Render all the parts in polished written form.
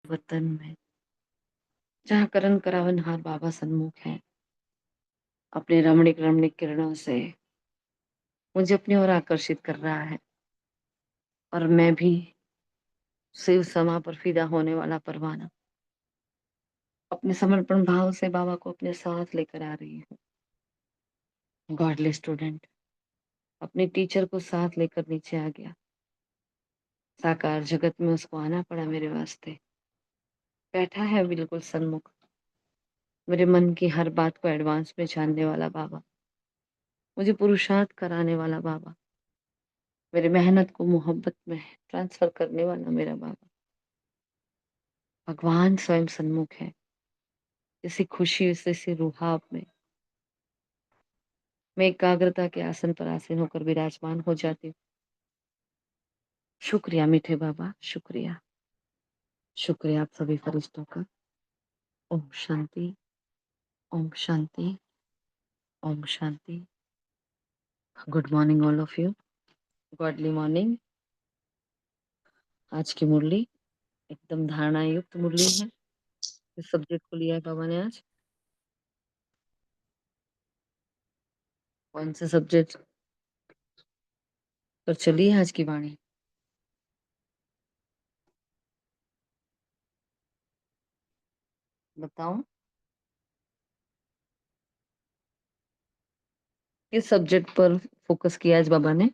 वतन में, जहाँ करन करावनहार बाबा सन्मुख है, अपने रमणीक रमणीक किरणों से मुझे अपनी ओर आकर्षित कर रहा है। और मैं भी शिव समा पर फिदा होने वाला परवाना अपने समर्पण भाव से बाबा को अपने साथ लेकर आ रही हूँ। गॉडलेस स्टूडेंट अपने टीचर को साथ लेकर नीचे आ गया। साकार जगत में उसको आना पड़ा मेरे वास्ते। बैठा है बिल्कुल सन्मुख, मेरे मन की हर बात को एडवांस में जानने वाला बाबा, मुझे पुरुषार्थ कराने वाला बाबा, मेरी मेहनत को मोहब्बत में ट्रांसफर करने वाला मेरा बाबा। भगवान स्वयं सन्मुख है। इसी खुशी इसी रुहाब में मैं एकाग्रता के आसन पर आसीन होकर विराजमान हो जाती हूँ। शुक्रिया मीठे बाबा, शुक्रिया। शुक्रिया आप सभी फरिश्तों का। Om Shanti, Om Shanti, Om Shanti. Good morning all of you. Godly morning. आज की मुरली एकदम धारणा युक्त मुरली है। इस सब्जेक्ट को लिया है बाबा ने आज। कौन से सब्जेक्ट पर चली है आज की वाणी? बताओ किस सब्जेक्ट पर फोकस किया आज बाबा ने?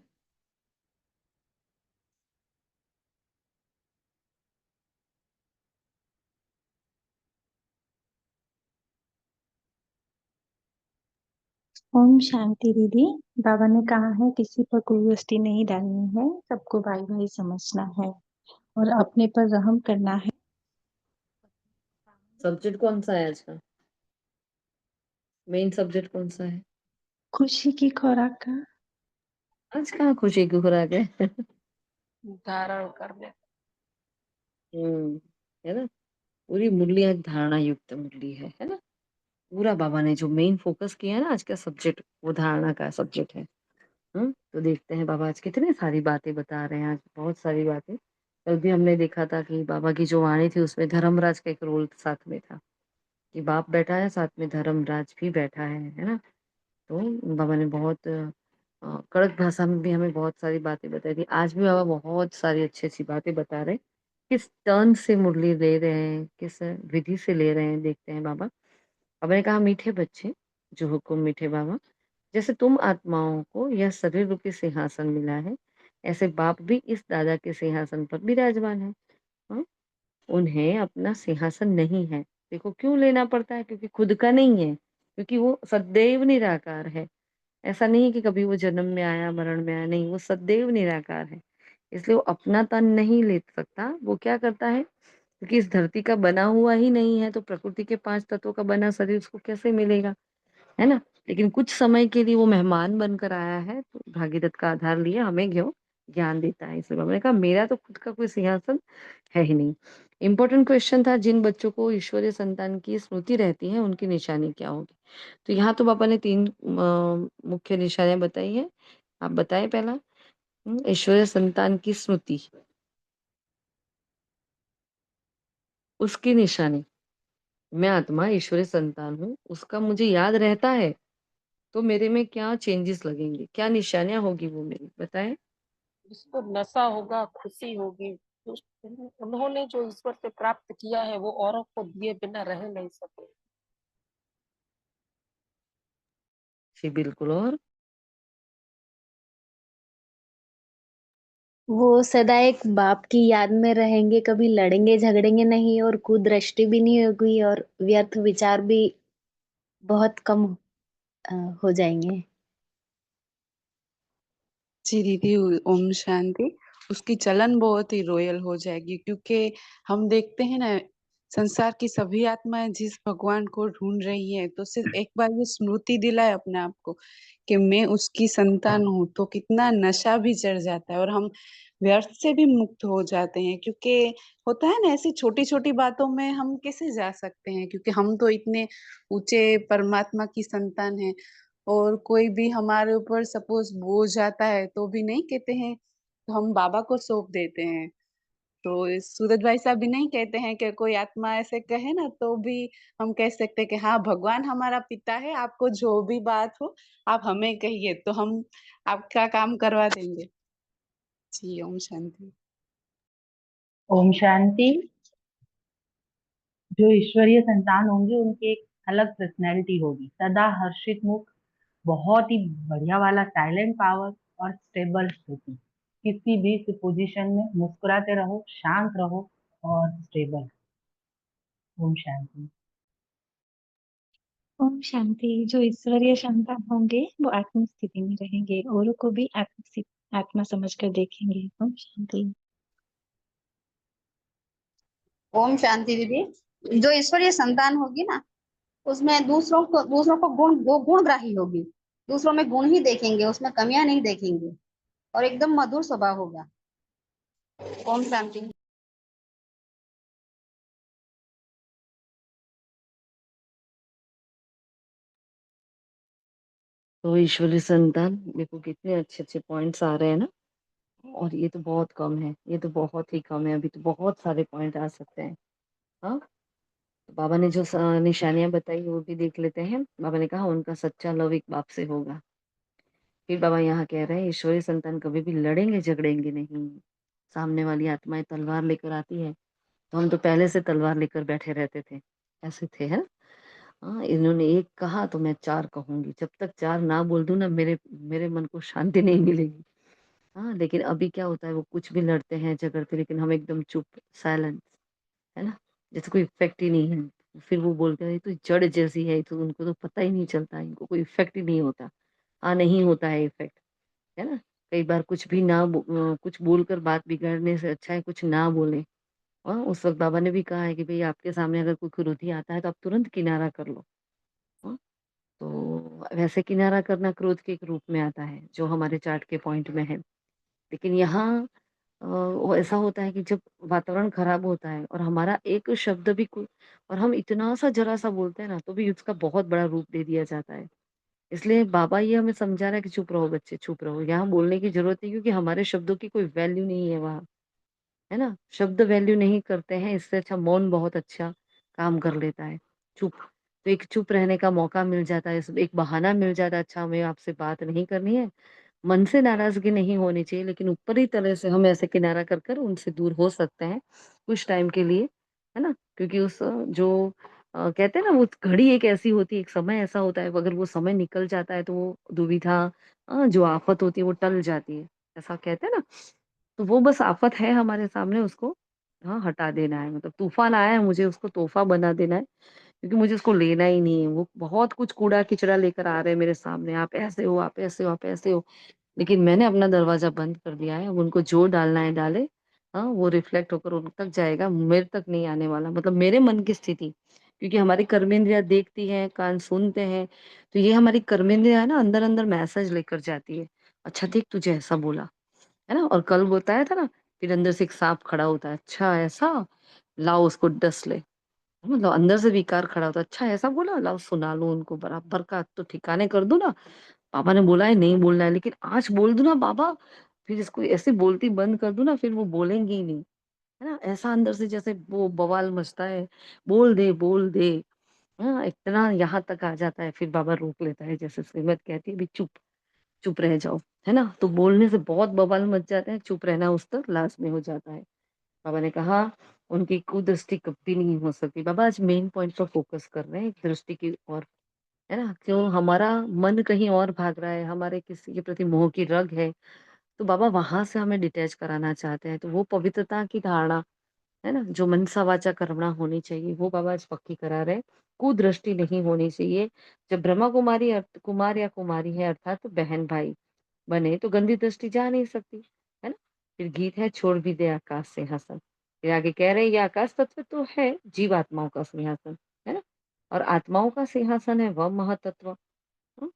ओम शांति दीदी। बाबा ने कहा है किसी पर कोई वस्ती नहीं डालनी है, सबको भाई भाई समझना है और अपने पर रहम करना है। सब्जेक्ट कौन सा है आज का? मेन सब्जेक्ट कौन सा है? खुशी की खुराक का आज कहाँ खुशी की खुराक है? धारण कर ले। है ना। पूरी मुरली आज धारणा युक्त मुरली है ना। पूरा बाबा ने जो मेन फोकस किया है ना आज का सब्जेक्ट, वो धारणा का सब्जेक्ट है। तो देखते हैं बाबा आज कितने सारी बातें बता रहे हैं। आज बहुत सारी बातें। कल भी हमने देखा था कि बाबा की जो वाणी थी उसमें धर्मराज का एक रोल साथ में था, कि बाप बैठा है साथ में धर्मराज भी बैठा है ना। तो बाबा ने बहुत कड़क भाषा में भी हमें बहुत सारी बातें बताई थी। आज भी बाबा बहुत सारी अच्छी अच्छी बातें बता रहे हैं। किस टर्न से मुरली ले रहे हैं, किस विधि से ले रहे हैं, देखते हैं बाबा। बाबा ने कहा, मीठे बच्चे, जो हुक्म मीठे बाबा, जैसे तुम आत्माओं को यह शरीर रूपी सिंहासन मिला है, ऐसे बाप भी इस दादा के सिंहासन पर विराजमान है। हाँ? उन्हें अपना सिंहासन नहीं है। देखो क्यों लेना पड़ता है, क्योंकि खुद का नहीं है, क्योंकि वो सदैव निराकार है। ऐसा नहीं कि कभी वो जन्म में आया मरण में आया, नहीं, वो सदैव निराकार है। इसलिए वो अपना तन नहीं ले सकता। वो क्या करता है, क्योंकि इस धरती का बना हुआ ही नहीं है, तो प्रकृति के 5 तत्वों का बना शरीर उसको कैसे मिलेगा, है ना। लेकिन कुछ समय के लिए वो मेहमान बनकर आया है, तो भागीरथ का आधार लिए हमें क्यों ज्ञान देता है। इसलिए मैंने कहा मेरा तो खुद का कोई सिंहासन है ही नहीं। इंपॉर्टेंट क्वेश्चन था, जिन बच्चों को ईश्वरीय संतान की स्मृति रहती है उनकी निशानी क्या होगी। तो यहाँ तो पापा ने 3 मुख्य निशानियां बताई है। आप बताएं पहला। ईश्वरीय संतान की स्मृति, उसकी निशानी। मैं आत्मा ईश्वरीय संतान हूँ, उसका मुझे याद रहता है, तो मेरे में क्या चेंजेस लगेंगे, क्या निशानियां होगी वो मेरी, बताएं। जिसको नशा होगा, खुशी होगी। उन्होंने जो ईश्वर से प्राप्त किया है वो औरों को दिए बिना रह नहीं सके। जी बिल्कुल। और वो सदा एक बाप की याद में रहेंगे, कभी लड़ेंगे झगड़ेंगे नहीं और कुदृष्टि भी नहीं होगी और व्यर्थ विचार भी बहुत कम हो जाएंगे। जी दीदी, ओम शांति। उसकी चलन बहुत ही रॉयल हो जाएगी, क्योंकि हम देखते हैं ना, संसार की सभी आत्माएं जिस भगवान को ढूंढ रही है, तो सिर्फ एक बार ये स्मृति दिलाए अपने आप को कि मैं उसकी संतान हूँ, तो कितना नशा भी चढ़ जाता है और हम व्यर्थ से भी मुक्त हो जाते हैं। क्योंकि होता है ना, ऐसी छोटी छोटी बातों में हम कैसे जा सकते हैं, क्योंकि हम तो इतने ऊंचे परमात्मा की संतान हैं। और कोई भी हमारे ऊपर सपोज बोझ आता है तो भी नहीं कहते हैं, तो हम बाबा को सौंप देते हैं। तो सूरज भाई साहब भी नहीं कहते हैं कि कोई आत्मा ऐसे कहे ना तो भी हम कह सकते हैं कि हाँ भगवान हमारा पिता है, आपको जो भी बात हो आप हमें कहिए तो हम आपका काम करवा देंगे। जी ओम शांति। ओम शांति। जो ईश्वरीय संतान होंगे उनकी एक अलग पर्सनैलिटी होगी, सदा हर्षित मुख, बहुत ही बढ़िया वाला साइलेंट पावर और स्टेबल स्थिति। किसी भी पोजीशन में मुस्कुराते रहो, शांत रहो और स्टेबल। ओम शांति। ओम शांति। जो ईश्वरीय संतान होंगे वो आत्म स्थिति में रहेंगे, औरों को भी आत्मा समझकर देखेंगे। ओम शांति। ओम शांति दीदी। जो ईश्वरीय संतान होगी ना उसमें दूसरों को गुणग्राही होगी। दूसरों में गुण ही देखेंगे, उसमें कमियां नहीं देखेंगे और एकदम मधुर स्वभाव होगा। ओम शांति। तो ईश्वरीय संतान, देखो कितने अच्छे अच्छे पॉइंट्स आ रहे हैं ना। और ये तो बहुत कम है, ये तो बहुत ही कम है, अभी तो बहुत सारे पॉइंट आ सकते हैं। हाँ, तो बाबा ने जो निशानियां बताई वो भी देख लेते हैं। बाबा ने कहा उनका सच्चा लव एक बाप से होगा। फिर बाबा यहाँ कह रहे हैं ईश्वरीय संतान कभी भी लड़ेंगे झगड़ेंगे नहीं। सामने वाली आत्माएं तलवार लेकर आती है तो हम तो पहले से तलवार लेकर बैठे रहते थे, ऐसे थे, है ना। हाँ, इन्होंने एक कहा तो मैं चार कहूंगी, जब तक चार ना बोल दूं ना मेरे मेरे मन को शांति नहीं मिलेगी। हाँ, लेकिन अभी क्या होता है, वो कुछ भी लड़ते हैं झगड़ते लेकिन हम एकदम चुप, साइलेंस, है ना, जैसे कोई इफेक्ट ही नहीं है। फिर वो बोलते हैं "ये तो जड़ जैसी है, तो उनको तो पता ही नहीं चलता, इनको कोई इफेक्ट ही नहीं होता। हाँ, नहीं होता है इफेक्ट, है ना। कई बार कुछ भी कुछ बोलकर बात बिगाड़ने से अच्छा है कुछ ना बोले। हाँ, उस वक्त बाबा ने भी कहा है कि भाई आपके सामने अगर कोई क्रोधी आता है तो आप तुरंत किनारा कर लो। हाँ, तो वैसे किनारा करना क्रोध के एक रूप में आता है जो हमारे चार्ट के पॉइंट में है। लेकिन यहाँ वो ऐसा होता है कि जब वातावरण खराब होता है और हमारा एक शब्द भी और हम इतना सा जरा सा बोलते हैं ना तो भी उसका बहुत बड़ा रूप दे दिया जाता है। इसलिए बाबा ये हमें समझा रहा है कि चुप रहो बच्चे, चुप रहो, यहाँ बोलने की जरूरत नहीं, क्योंकि हमारे शब्दों की कोई वैल्यू नहीं है वहाँ, है ना। शब्द वैल्यू नहीं करते हैं, इससे अच्छा मौन बहुत अच्छा काम कर लेता है। चुप, तो एक चुप रहने का मौका मिल जाता है, एक बहाना मिल जाता है, अच्छा हमें आपसे बात नहीं करनी है। मन से नाराजगी नहीं होनी चाहिए, लेकिन ऊपरी तरह से हम ऐसे किनारा कर कर उनसे दूर हो सकते हैं कुछ टाइम के लिए, है ना। क्योंकि उस जो कहते हैं ना, वो घड़ी एक ऐसी होती है, एक समय ऐसा होता है, अगर वो समय निकल जाता है तो वो दुविधा, जो आफत होती है वो टल जाती है, ऐसा कहते हैं ना। तो वो बस आफत है हमारे सामने, उसको हाँ हटा देना है, मतलब तूफान आया है, मुझे उसको तोहफा बना देना है, क्योंकि मुझे उसको लेना ही नहीं है। वो बहुत कुछ कूड़ा किचड़ा लेकर आ रहे हैं मेरे सामने, आप ऐसे हो, आप ऐसे हो, आप ऐसे हो, लेकिन मैंने अपना दरवाज़ा बंद कर दिया है। अब उनको जो डालना है डाले, हाँ, वो रिफ्लेक्ट होकर उन तक जाएगा, मेरे तक नहीं आने वाला, मतलब मेरे मन की स्थिति। क्योंकि हमारी कर्मेंद्रियाँ देखती हैं, कान सुनते हैं, तो ये हमारी कर्मेंद्रियाँ है ना, अंदर-अंदर मैसेज लेकर जाती है। अच्छा देख तुझे ऐसा बोला, है ना? और कल बताया था ना, फिर अंदर से एक साँप खड़ा होता है, अच्छा ऐसा? लाओ उसको डस ले। मतलब अंदर से विकार खड़ा होता है, अच्छा ऐसा बोला? लाओ सुना लो उनको, बराबर का तो ठिकाने कर दूँ ना। पापा ने बोला है नहीं बोलना है, लेकिन आज बोल दूँ ना बाबा, फिर इसको ऐसे बोलती बंद कर दूँ ना, फिर वो बोलेंगे ही नहीं, है ना? ऐसा अंदर से जैसे वो बवाल मचता है, बोल दे, हाँ, इतना यहाँ तक आ जाता है, फिर बाबा रोक लेता है, जैसे श्रीमत कहती है, "अभी चुप, चुप रह जाओ।" है ना? तो बोलने से बहुत बवाल मच जाते हैं, चुप रहना उस तक लास्ट में हो जाता है। बाबा ने कहा उनकी कुदृष्टि कभी नहीं हो सकती। बाबा आज मेन पॉइंट पर फोकस कर रहे हैं, एक दृष्टि की ओर, है ना? क्यों हमारा मन कहीं और भाग रहा है, हमारे किसी के प्रति मोह की रग है, तो बाबा वहाँ से हमें डिटैच कराना चाहते हैं। तो वो पवित्रता की धारणा, है ना? जो मनसा वाचा कर्मणा होनी चाहिए, वो बाबा आज पक्की करा रहे हैं। कुदृष्टि नहीं होनी चाहिए। जब ब्रह्मा कुमारी कुमार या कुमारी है, अर्थात बहन-भाई बने, तो गंदी दृष्टि जा नहीं सकती, है ना? फिर गीत है छोड़ भी दे आकाश सिंहासन। फिर आगे कह रहे हैं ये आकाश तत्व तो है जीवात्माओं का सिंहासन, है ना? और आत्माओं का सिंहासन है वह महातत्व,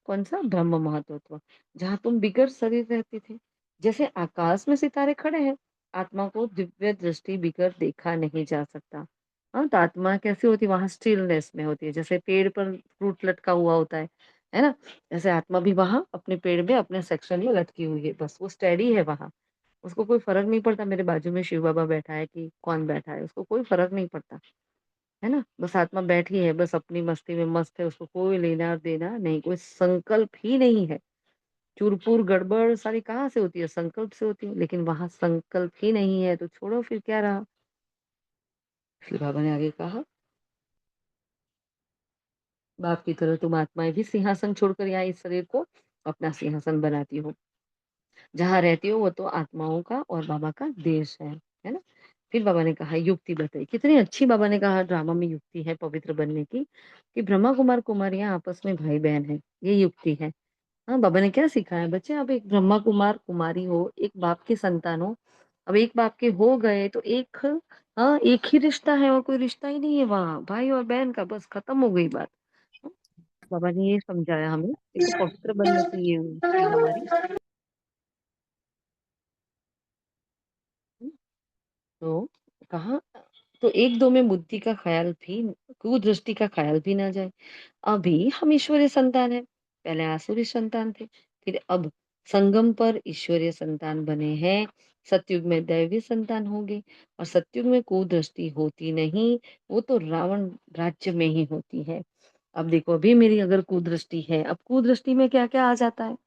कौन-सा? ब्रह्म महतत्व, जहाँ तुम बिगर शरीर रहते थे। जैसे आकाश में सितारे खड़े हैं, आत्मा को दिव्य दृष्टि बिगर देखा नहीं जा सकता। हाँ, तो आत्मा कैसी होती है? वहाँ स्टिलनेस में होती है, जैसे पेड़ पर फ्रूट लटका हुआ होता है ना? ऐसे आत्मा भी वहाँ अपने पेड़ में, अपने सेक्शन में लटकी हुई है, बस वो स्टेडी है वहाँ। उसको कोई फ़र्क नहीं पड़ता मेरे बाजू में शिव बाबा बैठा है कि कौन बैठा है, उसको कोई फ़र्क नहीं पड़ता, है ना? बस आत्मा बैठी है, बस अपनी मस्ती में मस्त है, उसको कोई लेना-देना नहीं, कोई संकल्प ही नहीं है। चूर-पूर गड़बड़ सारी कहाँ से होती है? संकल्प से होती है, लेकिन वहाँ संकल्प ही नहीं है, तो छोड़ो फिर क्या रहा? फिर बाबा ने आगे कहा, बाप की तरह तुम आत्माएँ भी सिंहासन छोड़कर यहाँ इस शरीर को अपना सिंहासन बनाती हो। जहाँ रहती हो वो तो आत्माओं का और बाबा का देश है ना? फिर बाबा ने कहा युक्ति बताई, कितनी अच्छी बाबा ने कहा ड्रामा में युक्ति है पवित्र बनने की, कि ब्रह्मा कुमार कुमारियाँ आपस में भाई-बहन हैं, ये युक्ति है। हाँ, बाबा ने क्या सिखाया बच्चे आप एक ब्रह्मा कुमार कुमारी हो, एक बाप के संतान हो, अब एक बाप के हो गए तो एक हाँ, एक ही रिश्ता है और कोई रिश्ता ही नहीं है वहाँ, भाई और बहन का बस खत्म हो गई बात। हाँ, बाबा ने ये समझाया हमें, देखो पवित्र बनने की ये युक्ति है हमारी। तो कहा तो एक दो में बुद्धि का ख्याल भी कुदृष्टि का ख्याल भी ना जाए। अभी हम ईश्वरीय संतान हैं, पहले आसुरी संतान थे, फिर अब संगम पर ईश्वरीय संतान बने हैं, सतयुग में दैवी संतान होंगे और सतयुग में कुदृष्टि होती नहीं, वो तो रावण राज्य में ही होती है। अब देखो अभी मेरी अगर कुदृष्टि है, अब कुदृष्टि में क्या-क्या आ जाता है?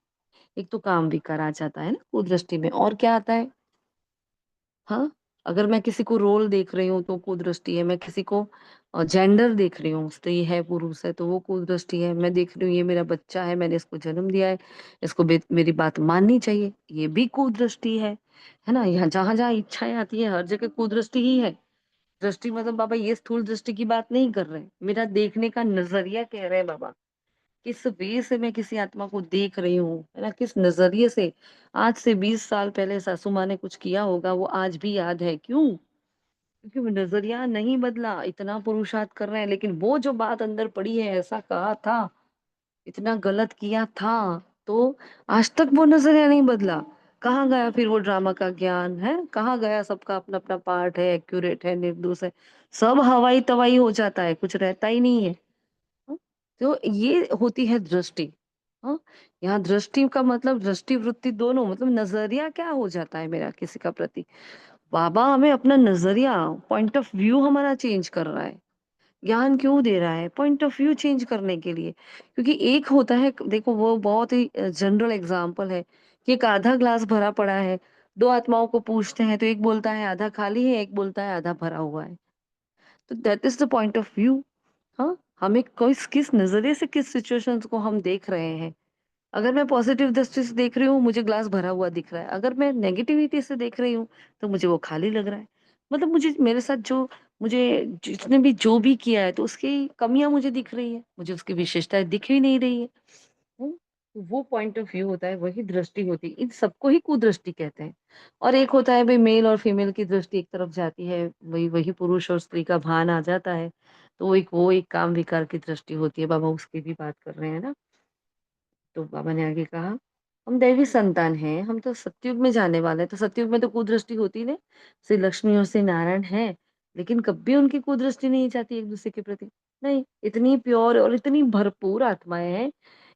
एक तो काम विकार आ जाता है ना कुदृष्टि में और क्या आता है? हाँ, अगर मैं किसी को रोल देख रही हूँ तो कुदृष्टि है, मैं किसी को जेंडर देख रही हूँ, स्त्री है, पुरुष है तो वो कुदृष्टि है। मैं देख रही हूँ ये मेरा बच्चा है, मैंने इसको जन्म दिया है, इसको मेरी बात माननी चाहिए, ये भी कुदृष्टि है ना? यहाँ जहाँ-जहाँ इच्छाएँ आती है हर जगह कुदृष्टि ही है। दृष्टि मतलब बाबा ये स्थूल दृष्टि की बात नहीं कर रहे हैं, मेरा देखने का नज़रिया कह रहे हैं बाबा। किस वे से मैं किसी आत्मा को देख रही हूँ, है ना? किस नज़रिए से आज से 20 साल पहले सासू माँ ने कुछ किया होगा, वो आज भी याद है। क्यों? क्योंकि वो नज़रिया नहीं बदला, इतना पुरुषार्थ कर रहे हैं, लेकिन वो जो बात अंदर पड़ी है, ऐसा कहा था, इतना गलत किया था, तो आज तक वो नज़रिया नहीं बदला। कहाँ गया फिर वो ड्रामा का ज्ञान, है? कहाँ गया सबका अपना-अपना पार्ट है, एक्यूरेट है, निर्दोष है, सब हवाई-तवाई हो जाता है, कुछ रहता ही नहीं है। हाँ, तो ये होती है दृष्टि। हाँ, यहाँ दृष्टि का मतलब दृष्टि वृत्ति दोनों मतलब नजरिया क्या हो जाता है मेरा किसी का प्रति। बाबा हमें अपना नजरिया पॉइंट ऑफ व्यू हमारा चेंज कर रहा है। ज्ञान क्यों दे रहा है? पॉइंट ऑफ व्यू चेंज करने के लिए। क्योंकि एक होता है देखो वो बहुत ही जनरल एग्जांपल है कि एक आधा ग्लास भरा पड़ा है, दो आत्माओं को पूछते हैं तो एक बोलता है आधा खाली है, एक बोलता है आधा भरा हुआ है। तो that is the point of view. हाँ, हमें किस नज़रिए से किस सिचुएशंस को हम देख रहे हैं। अगर मैं पॉजिटिव दृष्टि से देख रही हूँ, मुझे ग्लास भरा हुआ दिख रहा है। अगर मैं नेगेटिविटी से देख रही हूँ, तो मुझे वो खाली लग रहा है। मतलब मुझे मेरे साथ जो मुझे जिसने भी जो भी किया है, तो उसकी कमियाँ मुझे दिख रही है। मुझे उसकी विशेषताएँ दिख ही नहीं रही है। हुँ, तो वो पॉइंट ऑफ व्यू होता है, वही दृष्टि होती है। इन सबको ही कुदृष्टि कहते हैं। और एक होता है भई मेल और फीमेल की दृष्टि एक तरफ जाती है, वही वही पुरुष और स्त्री का भान आ जाता है। तो वो एक काम विकार की दृष्टि होती है, बाबा उसकी भी बात कर रहे हैं ना। तो बाबा ने आगे कहा, हम दैवी संतान हैं, हम तो सतयुग में जाने वाले हैं, तो सतयुग में तो कुदृष्टि होती नहीं। श्री लक्ष्मी और श्री नारायण हैं, लेकिन कभी उनकी कुदृष्टि नहीं जाती एक-दूसरे के प्रति। नहीं, इतनी प्योर और इतनी भरपूर आत्माएँ हैं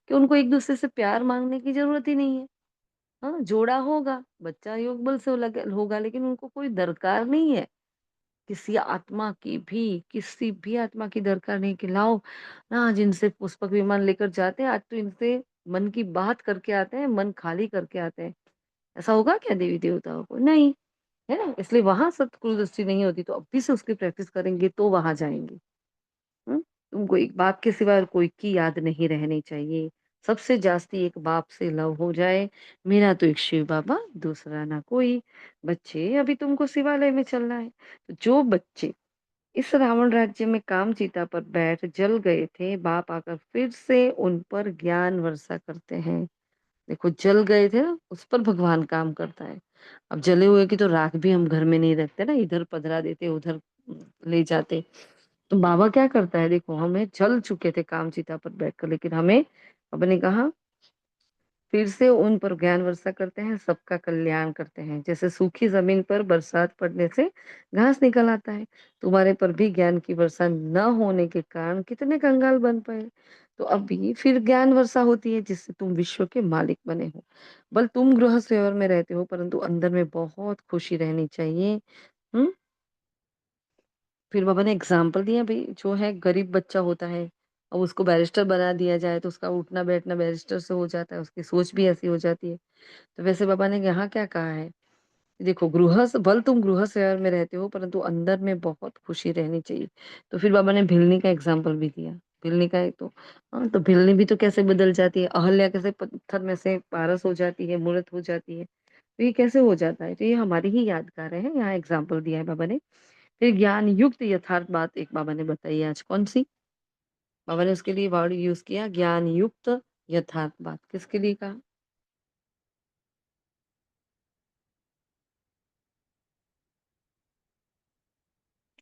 कि उनको एक-दूसरे से प्यार माँगने की ज़रूरत ही नहीं है। हाँ, जोड़ा होगा, बच्चा योग बल से होगा लेकिन उनको कोई दरकार नहीं है। किसी भी आत्मा की दरकार नहीं कि लाओ ना आज इनसे पुष्पक विमान लेकर जाते हैं, आज तो इनसे मन की बात करके आते हैं, मन खाली करके आते हैं। ऐसा होगा क्या देवी-देवताओं को? नहीं, है ना? इसलिए वहाँ सत्कुरुदृष्टि नहीं होती तो अभी से उसकी प्रैक्टिस करेंगे तो वहाँ जाएँगे। हुँ? तुमको एक बाप के सिवा और कोई की याद नहीं रहनी चाहिए। सबसे जास्ती एक बाप से लव हो जाए, मेरा तो एक शिव बाबा, दूसरा ना कोई। बच्चे अभी तुमको शिवालय में चलना है। तो जो बच्चे इस रावण राज्य में कामचीता पर बैठ जल गए थे, बाप आकर फिर से उन पर ज्ञान वर्षा करते हैं। देखो जल गए थे ना, उस पर भगवान काम करता है। अब जले हुए की तो राख भी हम घर में नहीं रखते ना, इधर पधरा देते, उधर ले जाते। तो बाबा क्या करता है देखो, हमें जल चुके थे कामचीता पर बैठकर, लेकिन हमें बाबा ने कहा फिर से उन पर ज्ञान वर्षा करते हैं, सबका कल्याण करते हैं। जैसे सूखी ज़मीन पर बरसात पड़ने से घास निकल आता है, तुम्हारे पर भी ज्ञान की वर्षा न होने के कारण कितने कंगाल बन पए। तो अभी फिर ज्ञान वर्षा होती है जिससे तुम विश्व के मालिक बने हो। बल तुम गृहस्थ व्यवहार में रहते हो परंतु अंदर में बहुत खुशी रहनी चाहिए। हुँ? फिर बाबा ने एग्ज़ाम्पल दिया भई जो है गरीब बच्चा होता है, अब उसको बैरिस्टर बना दिया जाए तो उसका उठना-बैठना बैरिस्टर से हो जाता है, उसकी सोच भी ऐसी हो जाती है। तो वैसे बाबा ने यहाँ क्या कहा है, देखो गृहस्थ भल तुम गृहस्थ व्यवहार में रहते हो परंतु अंदर में बहुत खुशी रहनी चाहिए। तो फिर बाबा ने भिलनी का एग्ज़ाम्पल भी दिया। भिलनी का एक तो तो भिलनी भी तो कैसे बदल जाती है, अहल्या कैसे पत्थर में से पारस हो जाती है, मूर्त हो जाती है। तो ये कैसे हो जाता है? तो ये हमारी ही यादगार है, यहाँ एग्ज़ाम्पल दिया है बाबा ने। फिर ज्ञान युक्त यथार्थ बात एक बाबा ने बताई आज, कौन-सी? बाबा ने उसके लिए वर्ड यूज़ किया ज्ञान युक्त यथार्थ बात, किसके लिए कहा?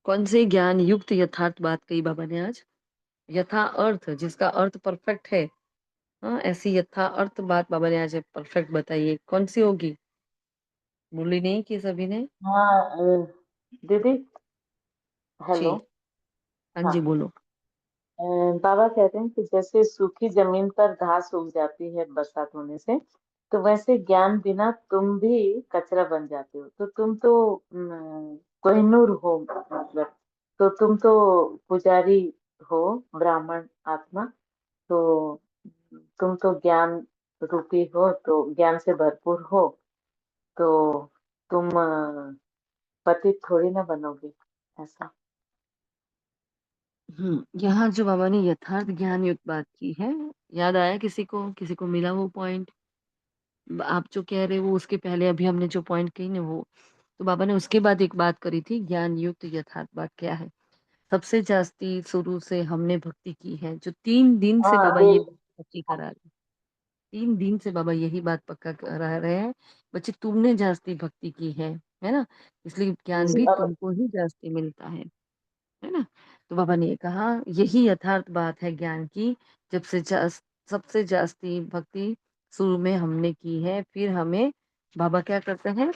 कौन से ज्ञान युक्त यथार्थ बात कही बाबा ने आज? यथा अर्थ जिसका अर्थ परफेक्ट है। हाँ, ऐसी यथा अर्थ बात बाबा ने आज परफेक्ट बताई है, कौन-सी होगी? बोली नहीं कि सभी ने? हाँ दीदी जी। हेलो। हाँ हाँ जी, बोलो। बाबा कहते हैं कि जैसे सूखी जमीन पर घास उग जाती है बरसात होने से, तो वैसे ज्ञान बिना तुम भी कचरा बन जाते हो। तो तुम तो कोहिनूर हो, मतलब तो तुम तो पुजारी हो, ब्राह्मण आत्मा। तो तुम तो ज्ञान रूपी हो, तो ज्ञान से भरपूर हो। तो तुम पतित थोड़ी ना बनोगे ऐसा। यहाँ जो बाबा ने यथार्थ ज्ञान युक्त बात की है, याद आया किसी को? किसी को मिला वो पॉइंट? आप जो कह रहे हो वो उसके पहले अभी हमने जो पॉइंट कही ना वो, तो बाबा ने उसके बाद एक बात करी थी ज्ञान युक्त यथार्थ बात क्या है? सबसे जास्ती शुरू से हमने भक्ति की है, जो 3 दिन से हाँ बाबा ये देव। पक्की करा रहे हैं। 3 दिन से बाबा यही बात पक्का करा रहे हैं, बच्चे तुमने जास्ती भक्ति की है ना? इसलिए ज्ञान भी अब तुमको ही जास्ती मिलता है ना? तो बाबा ने ये कहा यही यथार्थ बात है ज्ञान की, जब से सबसे जास्ती भक्ति शुरू में हमने की है, फिर हमें बाबा क्या करते हैं,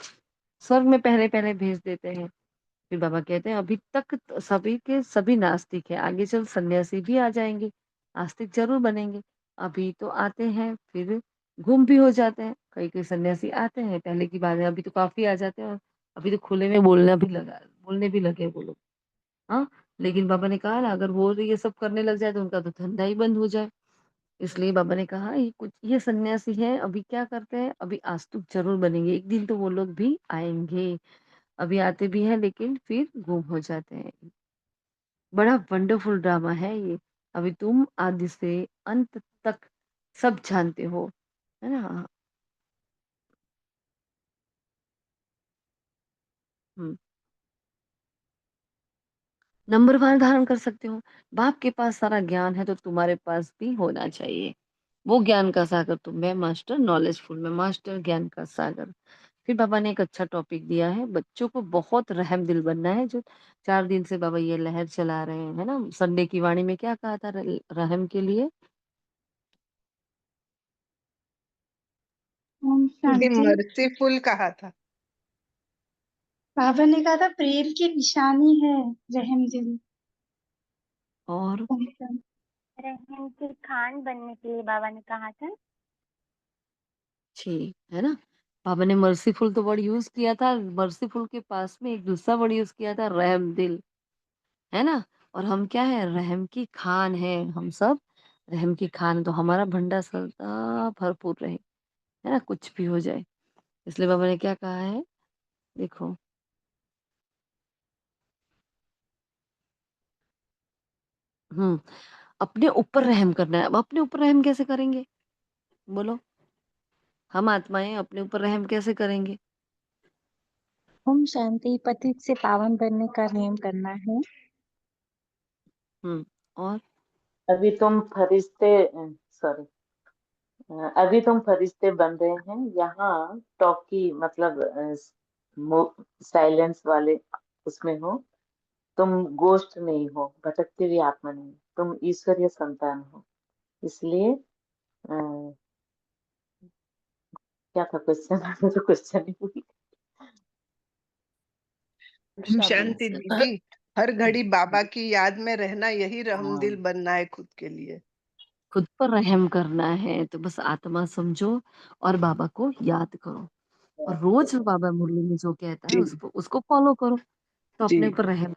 स्वर्ग में पहले-पहले भेज देते हैं। फिर बाबा कहते हैं अभी तक सभी के सभी नास्तिक हैं, आगे चल सन्यासी भी आ जाएँगे, आस्तिक ज़रूर बनेंगे। अभी तो आते हैं, फिर गुम भी हो जाते हैं। कई-कई सन्यासी आते हैं, पहले की बात है, अभी तो काफ़ी आ जाते हैं और अभी तो खुले में बोलने भी लगे वो लोग। हाँ, लेकिन बाबा ने कहा ना अगर वो ये सब करने लग जाए तो उनका तो धंधा ही बंद हो जाए। इसलिए बाबा ने कहा ये सन्यासी हैं अभी क्या करते हैं, अभी आस्तिक ज़रूर बनेंगे, एक दिन तो वो लोग भी आएँगे। अभी आते भी हैं लेकिन फिर गुम हो जाते हैं। बड़ा वंडरफुल ड्रामा है ये। अभी तुम आदि से अंत तक सब जानते हो, है ना? हुँ। नंबरवार धारण कर सकते हो। बाप के पास सारा ज्ञान है तो तुम्हारे पास भी होना चाहिए। वो ज्ञान का सागर तुम में मास्टर नॉलेजफुल में मास्टर ज्ञान का सागर। फिर बाबा ने एक अच्छा टॉपिक दिया है, बच्चों को बहुत रहम दिल बनना है जो 4 दिन से बाबा ये लहर चला रहे हैं, है ना? संडे की वाणी में क्या कहा था रहम के लिए? ओम दीदी शांति। मर्सीफुल कहा था। बाबा ने कहा था प्रेम की निशानी है रहम दिल। और ओम शांति। रहम की खान बनने के लिए बाबा ने कहा था। जी, है ना? बाबा ने मर्सीफुल तो वर्ड यूज़ किया था, मर्सीफुल के पास में एक दूसरा वर्ड यूज़ किया था रहम दिल, है ना? और हम क्या है रहम की खान हैं, हम सब रहम की खान तो हमारा भंडार सदा भरपूर रहे, है ना? कुछ भी हो जाए। इसलिए बाबा ने क्या कहा है, देखो हुँ, अपने ऊपर रहम करना है। अब अपने ऊपर रहम कैसे करेंगे? बोलो? हम आत्माएँ अपने ऊपर रहम कैसे करेंगे? ओम शांति। पतित से पावन बनने का नियम करना है। और अभी तुम फरिश्ते सॉरी अभी तुम फरिश्ते बन रहे हैं यहाँ। टॉकी मतलब साइलेंस वाले उसमें हो। तुम गोश्त नहीं हो, भटकती हुई आत्मा नहीं, तुम ईश्वरीय संतान हो। इसलिए क्या था क्वेश्चन? तो क्वेश्चन ही भूल गई। ओम शांति दीदी, हर घड़ी बाबा हुँ, की याद में रहना, यही रहमदिल हाँ बनना है खुद के लिए। खुद पर रहम करना है तो बस आत्मा समझो और बाबा को याद करो और रोज बाबा मुरली में जो कहता है जी उसको फॉलो करो तो जी अपने ऊपर रहम।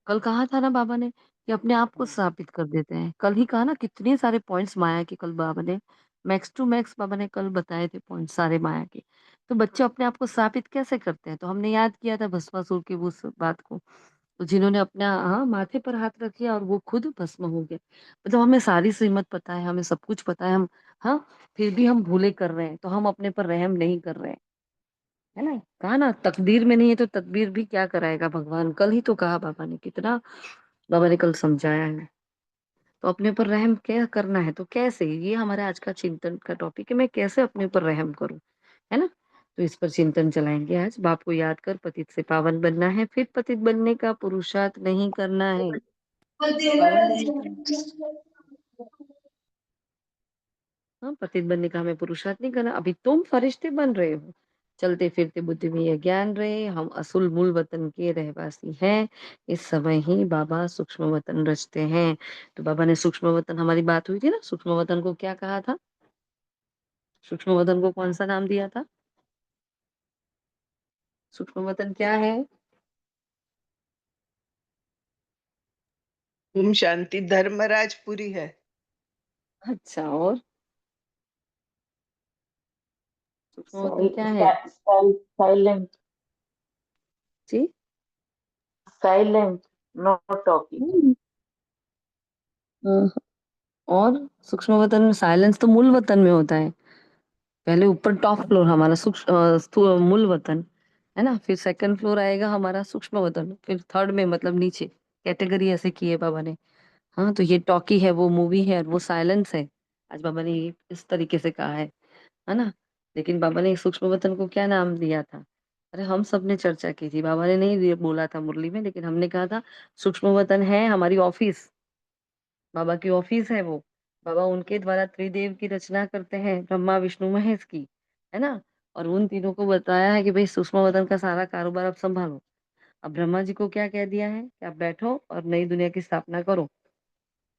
कल कहा था ना बाबा ने कि अपने आप को स्थापित कर देते हैं। कल ही कहा ना कितने सारे पॉइंट्स माया के कल बाबा ने मैक्स टू मैक्स बाबा ने कल बताए थे पॉइंट सारे माया के। तो बच्चे अपने आप को स्थापित कैसे करते हैं? तो हमने याद किया था भस्मासुर की उस बात को। तो जिन्होंने अपना माथे पर हाथ रख लिया और वो खुद भस्म हो गए। मतलब हमें सारी श्रीमत पता है, हमें सब कुछ पता है, हम फिर भी हम भूले कर रहे हैं, तो हम अपने पर रहम नहीं कर रहे हैं। है ना? कहा ना तकदीर में नहीं है तो तदबीर भी क्या कराएगा भगवान। कल ही तो कहा बाबा ने, कितना बाबा ने कल समझाया है। तो अपने ऊपर रहम क्या करना है तो कैसे, ये हमारा आज का चिंतन का टॉपिक है, मैं कैसे अपने ऊपर रहम करूं। है ना? तो इस पर चिंतन चलाएंगे आज। बाप को याद कर पतित से पावन बनना है, फिर पतित बनने का पुरुषार्थ नहीं करना है। पावन बनने का पतित बनने का हमें पुरुषार्थ नहीं करना। अभी तुम फरिश्ते बन रहे हो, चलते फिरते बुद्धि में यह ज्ञान रहे, हम असूल मूल वतन के रहवासी हैं। इस समय ही बाबा सूक्ष्म वतन रचते हैं। तो बाबा ने सूक्ष्म वतन, हमारी बात हुई थी ना, सूक्ष्म वतन को क्या कहा था? सूक्ष्म वतन को कौन सा नाम दिया था? सूक्ष्म वतन क्या है? ओम शांति धर्मराजपुरी है। अच्छा, और सूक्ष्म वतन क्या है साइलेंट जी? Silent no talking. हम्म, और सूक्ष्म वतन में साइलेंस तो मूल वतन में होता है। पहले ऊपर टॉप फ्लोर हमारा मूल वतन है ना, फिर सेकंड फ्लोर आएगा हमारा सूक्ष्म वतन, फिर थर्ड में मतलब नीचे कैटेगरी ऐसे की है बाबा ने। तो ये टॉकी है, वो मूवी है, और वो साइलेंस है। आज बाबा ने ये इस तरीके से कहा है ना। लेकिन बाबा ने सूक्ष्म वतन को क्या नाम दिया था? अरे हम सब ने चर्चा की थी, बाबा ने नहीं बोला था मुरली में, लेकिन हमने कहा था सूक्ष्म वतन है हमारी ऑफिस, बाबा की ऑफिस है वो। बाबा उनके द्वारा त्रिदेव की रचना करते हैं, ब्रह्मा विष्णु महेश की। है ना? और उन तीनों को बताया है कि भाई सूक्ष्म वतन का सारा कारोबार आप संभालो। अब ब्रह्मा जी को क्या कह दिया है कि आप बैठो और नई दुनिया की स्थापना करो।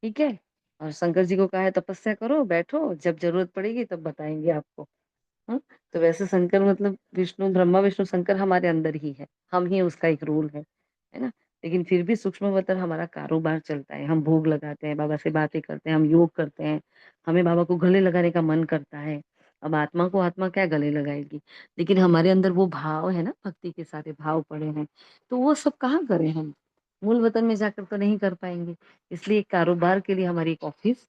ठीक है? और शंकर जी को कहा है तपस्या करो, बैठो, जब जरूरत पड़ेगी तब बताएंगे आपको। हाँ? तो वैसे शंकर मतलब विष्णु, ब्रह्मा विष्णु शंकर हमारे अंदर ही है, हम ही उसका एक रोल है ना। लेकिन फिर भी सूक्ष्म वतन हमारा कारोबार चलता है, हम भोग लगाते हैं, बाबा से बातें करते हैं, हम योग करते हैं, हमें बाबा को गले लगाने का मन करता है। अब आत्मा को आत्मा क्या गले लगाएगी, लेकिन हमारे अंदर वो भाव है ना, भक्ति के सारे भाव पड़े हैं, तो वो सब कहाँ करें हम, मूल वतन में जाकर तो नहीं कर पाएंगे। इसलिए कारोबार के लिए हमारी एक ऑफिस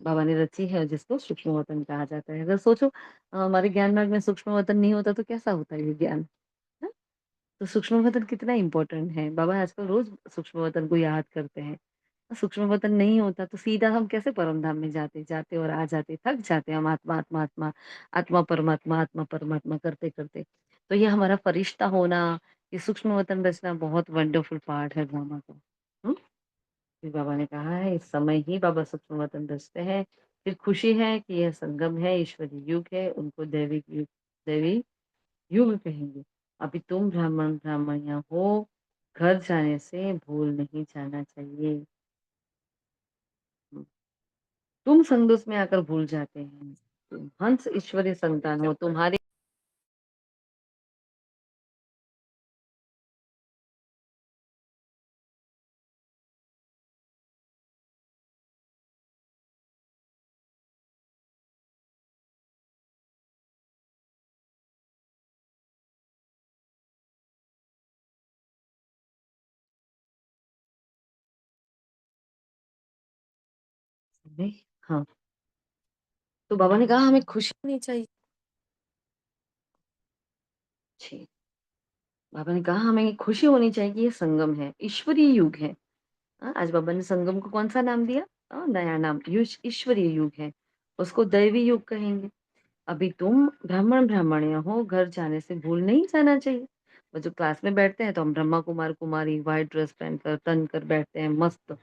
बाबा ने रची है, जिसको सूक्ष्म वतन कहा जाता है। अगर सोचो हमारे ज्ञान मार्ग में सूक्ष्म वतन नहीं होता तो कैसा होता है ये ज्ञान? है? तो सूक्ष्म वतन कितना इंपॉर्टेंट है, बाबा आजकल रोज सूक्ष्म वतन को याद करते हैं। सूक्ष्म वतन नहीं होता तो सीधा हम कैसे परम धाम में जाते जाते और आ जाते, थक जाते हम, आत्मा आत्मा आत्मा, आत्मा परमात्मा करते करते। तो ये हमारा फरिश्ता होना, ये सूक्ष्म वतन रचना बहुत वंडरफुल पार्ट है ड्रामा का। हम्म? फिर बाबा ने कहा है इस समय ही बाबा सूक्ष्म वतन रचते हैं। फिर खुशी है कि यह संगम है, ईश्वरी युग है, उनको दैवी युग कहेंगे। अभी तुम ब्राह्मण ब्राह्मणिया हो, घर जाने से भूल नहीं जाना चाहिए। तुम संदोष में आकर भूल जाते हैं, तुम हंस ईश्वरीय संतान हो, तुम्हारे हाँ। तो बाबा ने कहा हमें खुशी होनी चाहिए। छी, बाबा ने कहा हमें खुशी होनी चाहिए कि ये संगम है, ईश्वरीय युग है। आज बाबा ने संगम को कौन सा नाम दिया? नया नाम, ईश्वरीय युग है, उसको दैवी युग कहेंगे। अभी तुम ब्राह्मण ब्राह्मणिया हो, घर जाने से भूल नहीं जाना चाहिए। वो जो क्लास में बैठते हैं तो हम ब्रह्मा कुमार कुमारी व्हाइट ड्रेस पहनकर तन कर बैठते हैं, मस्त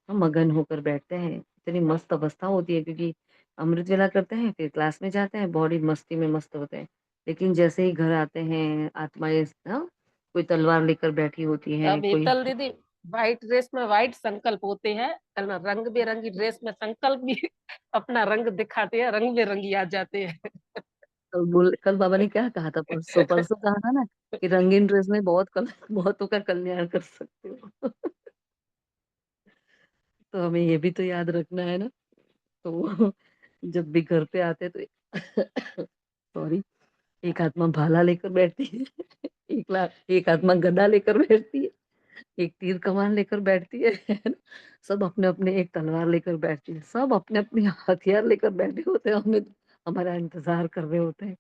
हम मगन होकर बैठते हैं, इतनी मस्त अवस्था होती है, क्योंकि अमृत वेला करते हैं फिर क्लास में जाते हैं, बॉडी मस्ती में मस्त होते हैं। लेकिन जैसे ही घर आते हैं आत्माएं कोई तलवार लेकर बैठी होती है, कोई बेतल दीदी व्हाइट ड्रेस में व्हाइट संकल्प होते हैं, है ना, रंग बिरंगी ड्रेस में संकल्प भी अपना रंग दिखाते हैं, रंग बिरंगी आ जाते हैं। कल बाबा ने क्या कहा था, परसों परसों कहा था ना कि रंगीन ड्रेस में बहुतों का कल्याण कर सकते हो। तो हमें ये भी तो याद रखना है ना। तो जब भी घर पे आते तो सॉरी, एक आत्मा भाला लेकर बैठती है, एक आत्मा गदा लेकर बैठती है, एक तीर कमान लेकर बैठती है ना? सब अपने अपने एक तलवार लेकर बैठती है, सब अपने अपने हथियार लेकर बैठे होते हैं, हमें हमारा इंतजार कर रहे होते हैं।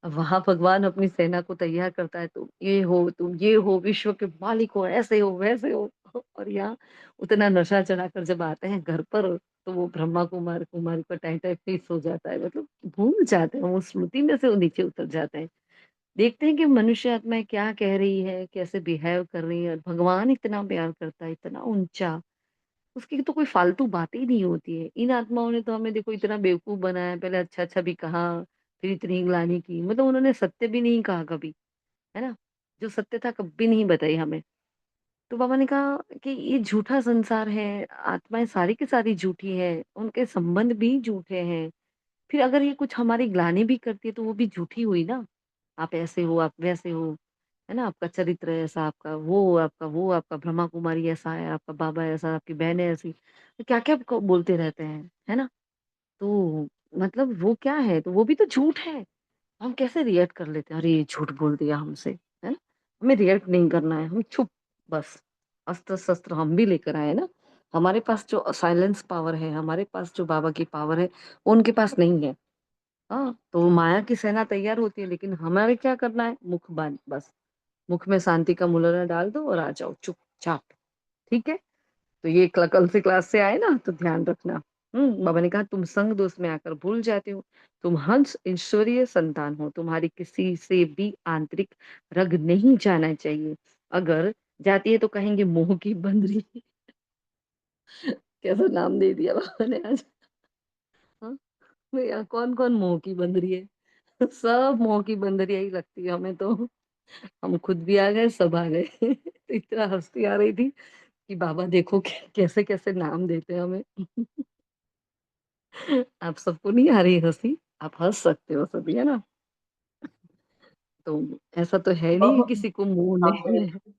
अब वहां भगवान अपनी सेना को तैयार करता है, तुम ये हो, विश्व के मालिक हो, ऐसे हो वैसे हो। और यहाँ उतना नशा चढ़ाकर जब आते हैं घर पर, तो वो ब्रह्मा कुमार कुमारी का टाइम टाइम फिक्स हो जाता है, मतलब भूल जाते हैं, वो स्मृति में से वो नीचे उतर जाते हैं। देखते हैं कि मनुष्य आत्मा क्या कह रही है, कैसे बिहेव कर रही है। भगवान इतना प्यार करता है, इतना ऊंचा, उसकी तो कोई फालतू बातें ही नहीं होती है। इन आत्माओं ने तो हमें देखो इतना बेवकूफ बनाया, पहले अच्छा अच्छा भी कहा, फिर इतनी ग्लानि की, मतलब उन्होंने सत्य भी नहीं कहा कभी, है ना, जो सत्य था कभी नहीं बताई हमें। तो बाबा ने कहा कि ये झूठा संसार है, आत्माएं सारी की सारी झूठी है, उनके संबंध भी झूठे हैं। फिर अगर ये कुछ हमारी ग्लानि भी करती है तो वो भी झूठी हुई ना। आप ऐसे हो, आप वैसे हो, है ना, आपका चरित्र ऐसा, आपका ब्रह्मा कुमारी ऐसा है, आपका बाबा ऐसा, आपकी बहन ऐसी, तो क्या क्या बोलते रहते हैं, है ना। तो मतलब वो क्या है, तो वो भी तो झूठ है। हम कैसे रिएक्ट कर लेते हैं, अरे ये झूठ बोल दिया हमसे, है ना। हमें रिएक्ट नहीं करना है, हम चुप, बस। अस्त्र शस्त्र हम भी लेकर आए ना। हमारे पास जो साइलेंस पावर है, हमारे पास जो बाबा की पावर है, वो उनके पास नहीं है। हाँ, तो माया की सेना तैयार होती है, लेकिन हमारे क्या करना है, मुख बंद बस। मुख में शांति का मुलारा डाल दो और आ जाओ चुपचाप। ठीक है। तो ये कल से क्लास से आए ना, तो ध्यान रखना। बाबा ने कहा तुम संग दोष में आकर भूल जाते हो, तुम हंस ईश्वरीय संतान हो, तुम्हारी किसी से भी आंतरिक रग नहीं जाना चाहिए। अगर जाती है तो कहेंगे मोह की बंदरी। कैसा नाम दे दिया बाबा ने आज। हाँ, भैया कौन कौन मोह की बंदरी है। सब मोह की बंदरिया ही लगती है हमें तो। हम खुद भी आ गए, सब आ गए। तो इतना हंसी आ रही थी कि बाबा देखो कैसे कैसे नाम देते हैं हमें। आप सबको नहीं आ रही हंसी, आप हंस सकते हो सभी, है ना। तो ऐसा तो है नहीं कि बहुत किसी को मोह नहीं हंसे, है।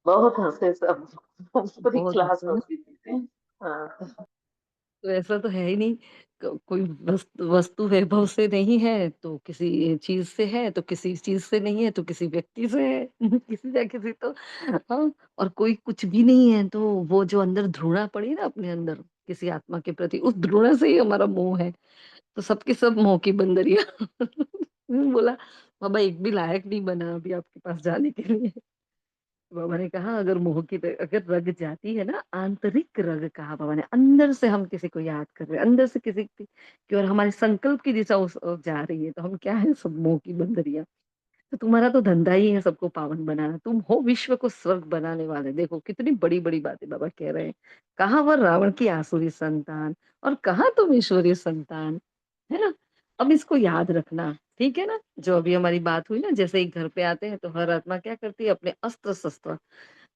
बहुत हंसे सब। पूरी बहुत क्लास हंसे ना। हंसी थी। हाँ। तो ऐसा तो है ही नहीं। कोई वस्तु वैभव से नहीं है तो किसी चीज से है, तो किसी चीज से नहीं है तो किसी व्यक्ति से है। किसी ना किसी तो। हाँ। और कोई कुछ भी नहीं है तो वो जो अंदर ध्रुणा पड़ी ना अपने अंदर किसी आत्मा के प्रति, उस ध्रुणा से ही हमारा मोह है। तो सबके सब मोह की बंदरिया। बोला बाबा एक भी लायक नहीं बना अभी आपके पास जाने के लिए। बाबा ने कहा अगर अगर रग जाती है ना, आंतरिक रग कहा बाबा ने, अंदर से हम किसी को याद कर रहे हैं, अंदर से किसी की और हमारे संकल्प की दिशा उस ओर जा रही है, तो हम क्या है, सब मोह की बंदरिया। तो तुम्हारा तो धंधा ही है सबको पावन बनाना, तुम हो विश्व को स्वर्ग बनाने वाले। देखो कितनी बड़ी बड़ी बातें बाबा कह रहे हैं। कहाँ वह रावण की आसुरी संतान, और कहाँ तुम ईश्वरीय संतान, है ना। अब इसको याद रखना, ठीक है ना। जो अभी हमारी बात हुई ना, जैसे ही घर पे आते हैं तो हर आत्मा क्या करती है, अपने अस्त्र शस्त्र।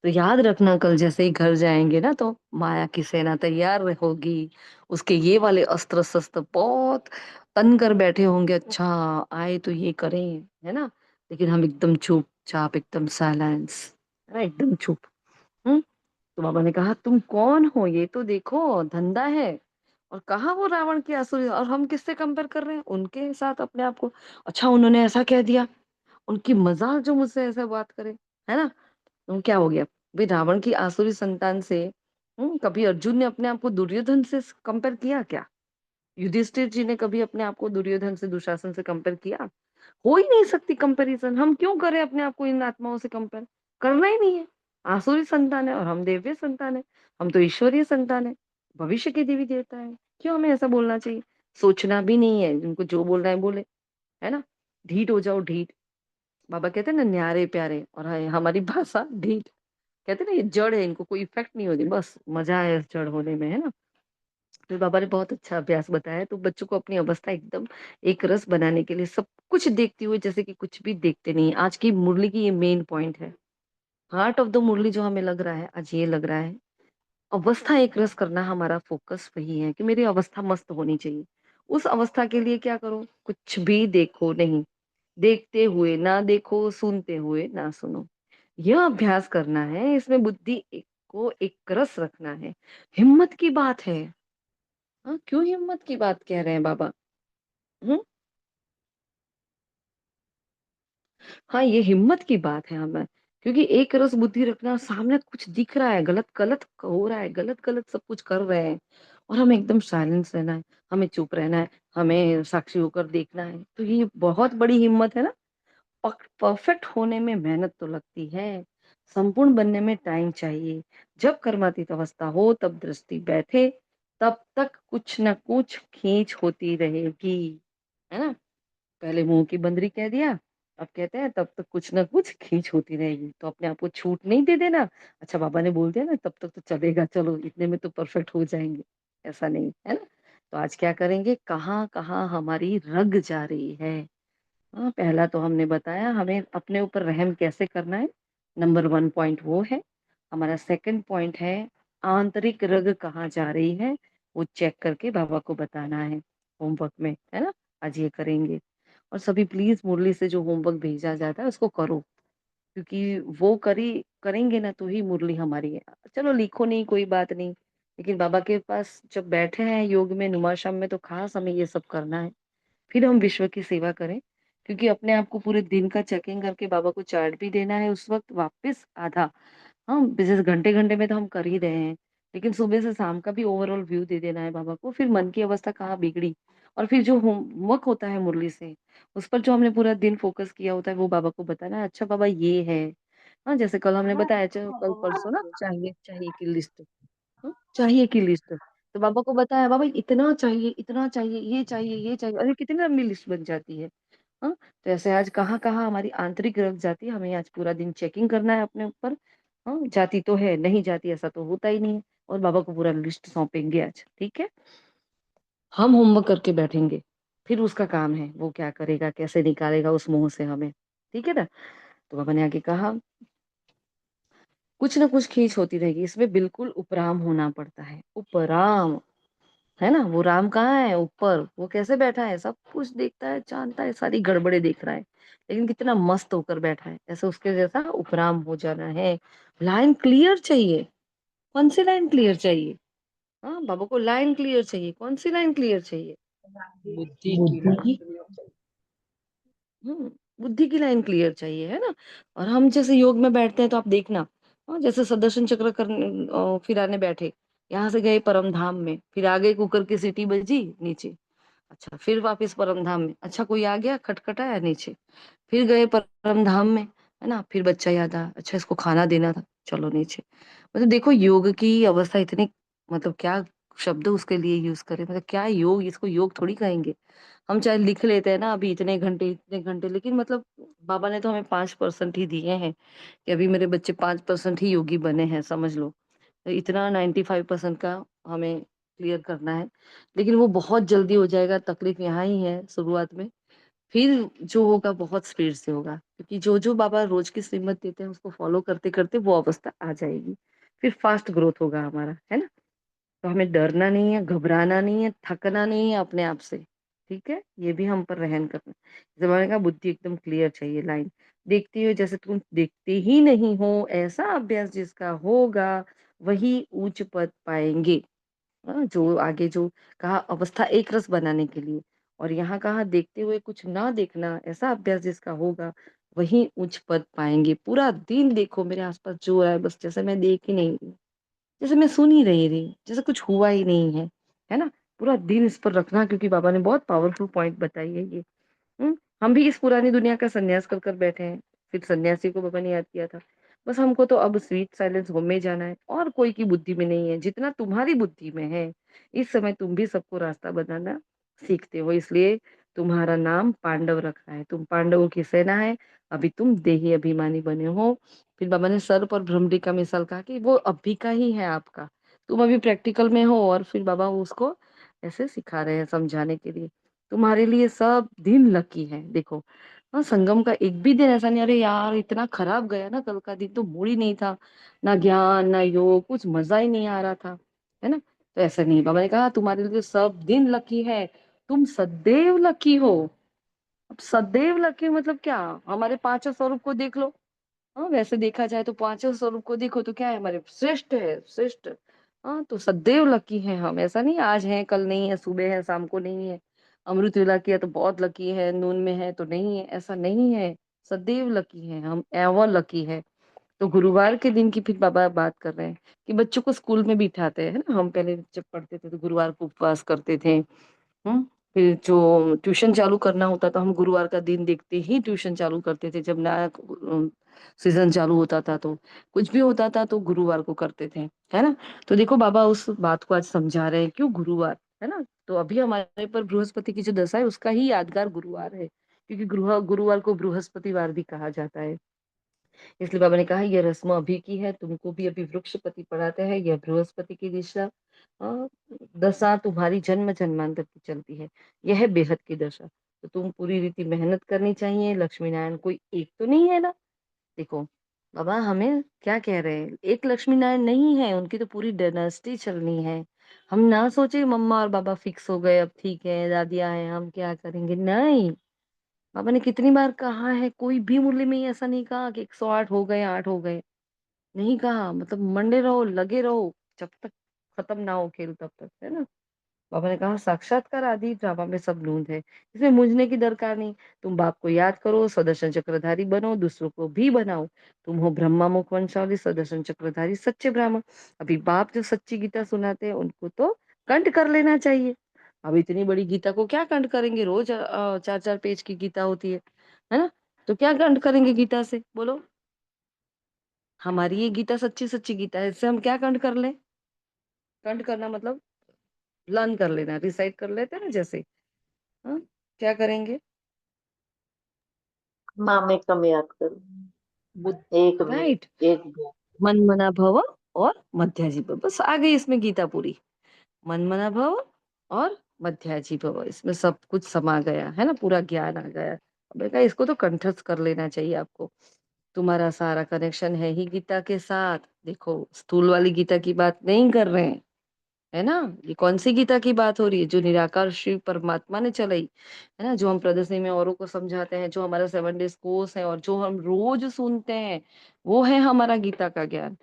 तो याद रखना कल जैसे ही घर जाएंगे ना, तो माया की सेना तैयार होगी, उसके ये वाले अस्त्र शस्त्र बहुत तन कर बैठे होंगे, अच्छा आए तो ये करें, है ना। लेकिन हम एकदम चुपचाप, एकदम साइलेंस, है ना, एकदम चुप। हम्म। तो बाबा ने कहा तुम कौन हो, ये तो देखो धंधा है। और कहा वो रावण की आसुरी, और हम किससे कंपेयर कर रहे हैं, उनके साथ अपने आप को। अच्छा उन्होंने ऐसा कह दिया, उनकी मजाल जो मुझसे ऐसा बात करे, है ना। तो क्या हो गया भाई, रावण की आसुरी संतान से कभी अर्जुन ने अपने आप को दुर्योधन से कंपेयर किया क्या। युधिष्ठिर जी ने कभी अपने आप को दुर्योधन से, दुशासन से कंपेयर किया। हो ही नहीं सकती कंपैरिजन, हम क्यों करें अपने आप को इन आत्माओं से कंपेयर, करना ही नहीं है। आसुरी संतान है और हम देव्य संतान है, हम तो ईश्वरीय संतान है, भविष्य के देवी देवता है। क्यों हमें ऐसा बोलना चाहिए, सोचना भी नहीं है, उनको जो बोलना है बोले, है ना। ढीठ हो जाओ ढीठ। बाबा कहते हैं ना न्यारे प्यारे, और हमारी भाषा ढीठ। कहते हैं ना ये जड़ है, इनको कोई इफेक्ट नहीं होती, बस मजा है इस जड़ होने में, है ना। तो बाबा ने बहुत अच्छा अभ्यास बताया, तो बच्चों को अपनी अवस्था एकदम एक रस बनाने के लिए सब कुछ देखते हुए जैसे कि कुछ भी देखते नहीं। आज की मुरली की ये मेन पॉइंट है। हार्ट ऑफ द मुरली जो हमें लग रहा है, आज ये लग रहा है, अवस्था एक रस करना हमारा फोकस वही है कि मेरी अवस्था मस्त होनी चाहिए। उस अवस्था के लिए क्या करो? कुछ भी देखो नहीं, देखते हुए ना देखो, सुनते हुए ना सुनो। यह अभ्यास करना है, इसमें बुद्धि को एक रस रखना है। हिम्मत की बात है। हाँ, क्यों हिम्मत की बात कह रहे हैं बाबा? हुँ? हाँ, ये हिम्मत की बात है हमें, क्योंकि एक रस बुद्धि रखना, सामने कुछ दिख रहा है, गलत-गलत हो रहा है, गलत-गलत सब कुछ कर रहे हैं और हमें एकदम साइलेंस रहना है, हमें चुप रहना है, हमें साक्षी होकर देखना है। तो ये बहुत बड़ी हिम्मत है ना। परफेक्ट होने में मेहनत तो लगती है, संपूर्ण बनने में टाइम चाहिए। जब कर्मातीत अवस्था हो तब दृष्टि बैठे, तब तक कुछ न कुछ खींच होती रहेगी, है ना? पहले मुंह की बंदरी कह दिया, अब कहते हैं तब तक कुछ ना कुछ खींच होती रहेगी, तो अपने आप को छूट नहीं दे देना। अच्छा बाबा ने बोल दिया ना तब तक तो चलेगा, चलो इतने में तो परफेक्ट हो जाएंगे, ऐसा नहीं है ना। तो आज क्या करेंगे, कहाँ कहाँ हमारी रग जा रही है। हाँ, पहला तो हमने बताया हमें अपने ऊपर रहम कैसे करना है। नंबर 1 पॉइंट वो है। हमारा सेकंड पॉइंट है आंतरिक रग कहाँ जा रही है, वो चेक करके बाबा को बताना है होमवर्क में, है ना? आज ये करेंगे। और सभी प्लीज़ मुरली से जो होमवर्क भेजा जाता है उसको करो, क्योंकि वो करेंगे ना तो ही मुरली हमारी है। चलो लिखो नहीं कोई बात नहीं, लेकिन बाबा के पास जब बैठे हैं योग में, नुमाशम में, तो खास हमें ये सब करना है। फिर हम विश्व की सेवा करें, क्योंकि अपने आप को पूरे दिन का चेकिंग करके बाबा को चार्ट भी देना है उस वक़्त वापस आधा। हाँ, जैसे घंटे-घंटे में तो हम कर ही रहे हैं, लेकिन सुबह से शाम का भी ओवरऑल व्यू दे देना है बाबा को, फिर मन की अवस्था कहाँ बिगड़ी और फिर जो होमवर्क होता है मुरली से, उस पर जो हमने पूरा दिन फ़ोकस किया होता है वो बाबा को बताना है, अच्छा बाबा ये है। हाँ, जैसे कल हमने बताया, च कल परसों ना चाहिए चाहिए की लिस्ट। चाहिए की लिस्ट। तो बाबा को बताया, बाबा इतना चाहिए, ये चाहिए, अरे कितनी लंबी लिस्ट बन जाती है। हाँ? तो ऐसे आज कहाँ-कहाँ हमारी आंतरिक रख जाती है, हमें आज पूरा दिन चेकिंग करना है अपने ऊपर। हाँ, जाती तो है, नहीं जाती ऐसा तो होता ही नहीं है और बाबा को पूरा लिस्ट सौंपेंगे आज, ठीक है? हम होमवर्क करके बैठेंगे, फिर उसका काम है, वो क्या करेगा, कैसे निकालेगा उस मुँह से हमें, ठीक है ना? तो बाबा ने आगे कहा, कुछ न कुछ खींच होती रहेगी, इसमें बिल्कुल उपराम होना पड़ता है, उपराम। है ना? वो राम कहाँ है? ऊपर। वो कैसे बैठा है? सब कुछ देखता है, जानता है, सारी गड़बड़ें देख रहा है। लेकिन कितना मस्त होकर बैठा है। ऐसे उसके जैसा उपराम हो जाना है। लाइन क्लियर चाहिए। कौन-सी लाइन क्लियर चाहिए? हाँ, बाबा को लाइन क्लियर चाहिए। कौन-सी लाइन क्लियर चाहिए? बुद्धि की बुद्धि लाइन। की हुँ, बुद्धि की लाइन क्लियर चाहिए, है ना? और हम जैसे योग में बैठते हैं तो आप देखना, जैसे सुदर्शन चक्र फिराने बैठे, यहाँ से गए परम धाम में, फिर आगे कुकर की सीटी बजी नीचे। अच्छा, फिर वापस परम धाम में। अच्छा कोई आ गया, खटखटाया नीचे। फिर गए परम धाम में, है ना? फिर बच्चा याद आया, अच्छा इसको खाना देना था, चलो नीचे। मतलब देखो योग की अवस्था इतनी, मतलब क्या शब्द उसके लिए यूज़ करें, मतलब क्या योग, इसको योग थोड़ी कहेंगे। हम चाहे लिख लेते हैं ना अभी इतने घंटे, लेकिन मतलब बाबा ने तो हमें 5% ही दिए हैं कि अभी मेरे बच्चे 5% ही योगी बने हैं, समझ लो। तो इतना 95% का हमें क्लियर करना है। लेकिन वो बहुत जल्दी हो जाएगा, तकलीफ यहाँ ही है शुरुआत में। फिर जो होगा बहुत स्पीड से होगा, क्योंकि जो बाबा रोज की श्रीमत देते हैं उसको फॉलो करते-करते वो अवस्था आ जाएगी। फिर फास्ट ग्रोथ होगा हमारा, है ना? तो हमें डरना नहीं है, घबराना नहीं है, थकना नहीं है अपने आप से, ठीक है? ये भी हम पर रहम करना। ज़माने का बुद्धि एकदम क्लियर चाहिए लाइन। देखती हो जैसे तुम देखते ही नहीं हो, ऐसा अभ्यास जिसका होगा, वही उच्च पद पाएँगे। जो आगे जो कहा अवस्था एक रस बनाने के लिए, और यहाँ कहा देखते हुए कुछ ना देखना, ऐसा अभ्यास जिसका होगा, वही उच्च पद पाएँगे। पूरा दिन देखो मेरे आस-पास जो हो रहा है, बस जैसे मैं देख ही नहीं रही। जैसे मैं सुन ही नहीं रही, जैसे कुछ हुआ ही नहीं है ना? पूरा दिन इस पर रखना, क्योंकि बाबा ने बहुत पावरफुल पॉइंट बताई है ये। हम भी इस पुरानी दुनिया का सन्यास कर कर बैठे हैं, फिर सन्यासी को बाबा ने याद किया था। बस हमको तो अब स्वीट साइलेंस होम में जाना है और कोई की बुद्धि में नहीं है, जितना तुम्हारी बुद्धि में है, इस समय तुम भी सबको रास्ता बताना सीखते हो, इसलिए तुम्हारा नाम पांडव रखा है, तुम पांडवों की सेना है, अभी तुम देही अभिमानी बने हो। फिर बाबा ने सर्प और भ्रमरी का मिसाल कहा कि वो अभी का ही है आपका, तुम अभी प्रैक्टिकल में हो, और फिर बाबा उसको ऐसे सिखा रहे हैं समझाने के लिए। तुम्हारे लिए सब दिन लकी है, देखो। हाँ, संगम का एक भी दिन ऐसा नहीं अरे यार इतना खराब गया ना, कल का दिन तो मूड ही नहीं था, ना ज्ञान ना योग, कुछ मजा ही नहीं आ रहा था, है ना। तो ऐसा नहीं, बाबा ने कहा तुम्हारे लिए तो सब दिन लकी है, तुम सदैव लकी हो। अब सदैव लकी मतलब क्या, हमारे पांचों स्वरूप को देख लो। हाँ, वैसे देखा जाए तो पांचों स्वरूप को देखो तो क्या है, हमारे श्रेष्ठ है, श्रेष्ठ। हाँ, तो सदैव लकी है हम, ऐसा नहीं आज है कल नहीं है, सुबह है शाम को नहीं है, अमृत वेला किया तो बहुत लकी है, नून में है तो नहीं है, ऐसा नहीं है। सदैव लकी है हम, एवर लकी है। तो गुरुवार के दिन की फिर बाबा बात कर रहे हैं कि बच्चों को स्कूल में बिठाते हैं ना, हम पहले जब पढ़ते थे तो गुरुवार को उपवास करते थे। फिर जो ट्यूशन चालू करना होता था, हम गुरुवार का दिन देखते ही ट्यूशन चालू करते थे, जब नया सीजन चालू होता था तो कुछ भी होता था तो गुरुवार को करते थे, है ना। तो देखो बाबा उस बात को आज समझा रहे हैं, क्यों गुरुवार, है ना। तो अभी हमारे पर बृहस्पति की जो दशा है उसका ही यादगार गुरुवार है, क्योंकि गुरुवार को बृहस्पतिवार भी कहा जाता है। इसलिए बाबा ने कहा ये रस्म अभी की है, तुमको भी अभी वृक्षपति पढ़ाते हैं, यह बृहस्पति की दिशा अ, दशा तुम्हारी जन्म जन्मांतर की चलती है, यह है बेहद की दशा। तो तुम पूरी रीति मेहनत करनी चाहिए, लक्ष्मी नारायण कोई एक तो नहीं है ना। देखो बाबा हमें क्या कह रहे हैं, एक लक्ष्मी नारायण नहीं है, उनकी तो पूरी डायनेस्टी चलनी है। हम ना सोचे मम्मा और बाबा फिक्स हो गए, अब ठीक है दादिया है हम क्या करेंगे, नहीं। बाबा ने कितनी बार कहा है, कोई भी मुरली में ही ऐसा नहीं कहा कि 108 हो गए 8 हो गए, नहीं कहा। मतलब मंडे रहो, लगे रहो, जब तक खत्म ना हो खेल तब तक, है ना। बाबा ने कहा साक्षात्कार आदि ड्रामा में सब लूंद है, इसमें मूंझने की दरकार नहीं। तुम बाप को याद करो, सुदर्शन चक्रधारी बनो, दूसरों को भी बनाओ। तुम हो ब्रह्मा मुख वंशावली, सुदर्शन चक्रधारी सच्चे ब्राह्मण। अभी बाप जो सच्ची गीता सुनाते हैं उनको तो कंठ कर लेना चाहिए। अब इतनी बड़ी गीता को क्या कंठ करेंगे, रोज 4-4 पेज की गीता होती है ना। तो क्या कंठ करेंगे गीता से, बोलो। हमारी ये गीता सच्ची सच्ची गीता है, इससे हम क्या कंठ कर लें। कंठ करना मतलब लर्न कर लेना, रिसाइट कर लेते हैं ना जैसे। हाँ, क्या करेंगे। माँ में कम याद करो। बुद्ध, एक भी, राइट। एक भी। मन मना भव और मध्याजी भव, बस आ गई इसमें गीता पूरी। मन मना भव और मध्याजी भव, इसमें सब कुछ समा गया है ना, पूरा ज्ञान आ गया। अब देखा इसको तो कंठस्थ कर लेना चाहिए आपको। तुम्हारा सारा कनेक्शन है ही गीता के साथ। देखो स्थूल वाली गीता की बात नहीं कर रहे हैं, है ना। ये कौन सी गीता की बात हो रही है, जो निराकार शिव परमात्मा ने चलाई, है ना, जो हम प्रदर्शनी में औरों को समझाते हैं, जो हमारा 7 डेज कोर्स है और जो हम रोज सुनते हैं, वो है हमारा गीता का ज्ञान।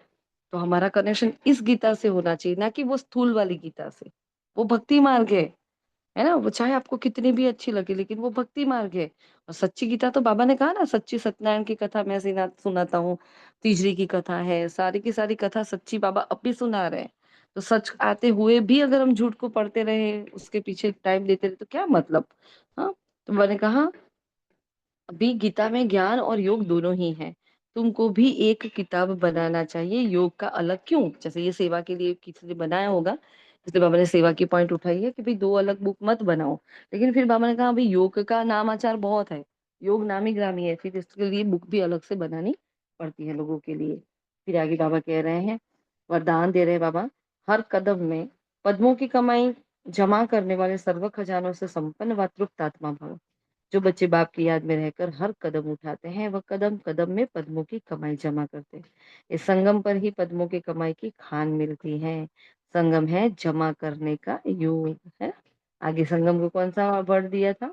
तो हमारा कनेक्शन इस गीता से होना चाहिए, ना कि वो स्थूल वाली गीता से। वो भक्ति मार्ग है ना, वो चाहे आपको कितनी भी अच्छी लगे लेकिन वो भक्ति मार्ग है। और सच्ची गीता तो बाबा ने कहा ना, सच्ची सत्यनारायण की कथा मैं सुनाता हूँ, तीसरी की कथा है, सारी की सारी कथा सच्ची बाबा अब भी सुना रहे हैं। तो सच आते हुए भी अगर हम झूठ को पढ़ते रहे, उसके पीछे टाइम देते रहे तो क्या मतलब। हाँ, तो मैंने कहा अभी गीता में ज्ञान और योग दोनों ही हैं। तुमको भी एक किताब बनाना चाहिए, योग का अलग क्यों, जैसे ये सेवा के लिए किसी ने बनाया होगा, इसलिए बाबा ने सेवा की पॉइंट उठाई है कि भाई दो अलग बुक मत बनाओ। लेकिन फिर बाबा ने कहा भाई योग का नामाचार बहुत है, योग नामी ग्रामी है, फिर इसके लिए बुक भी अलग से बनानी पड़ती है लोगों के लिए। फिर आगे बाबा कह रहे हैं, वरदान दे रहे हैं बाबा, हर कदम में पद्मों की कमाई जमा करने वाले सर्व खजानों से संपन्न व तृप्त आत्मा भव। जो बच्चे बाप की याद में रहकर हर कदम उठाते हैं, वह कदम कदम में पद्मों की कमाई जमा करते हैं। इस संगम पर ही पद्मों की कमाई की खान मिलती है। संगम है जमा करने का योग, है। आगे संगम को कौन सा वर्ड दिया था,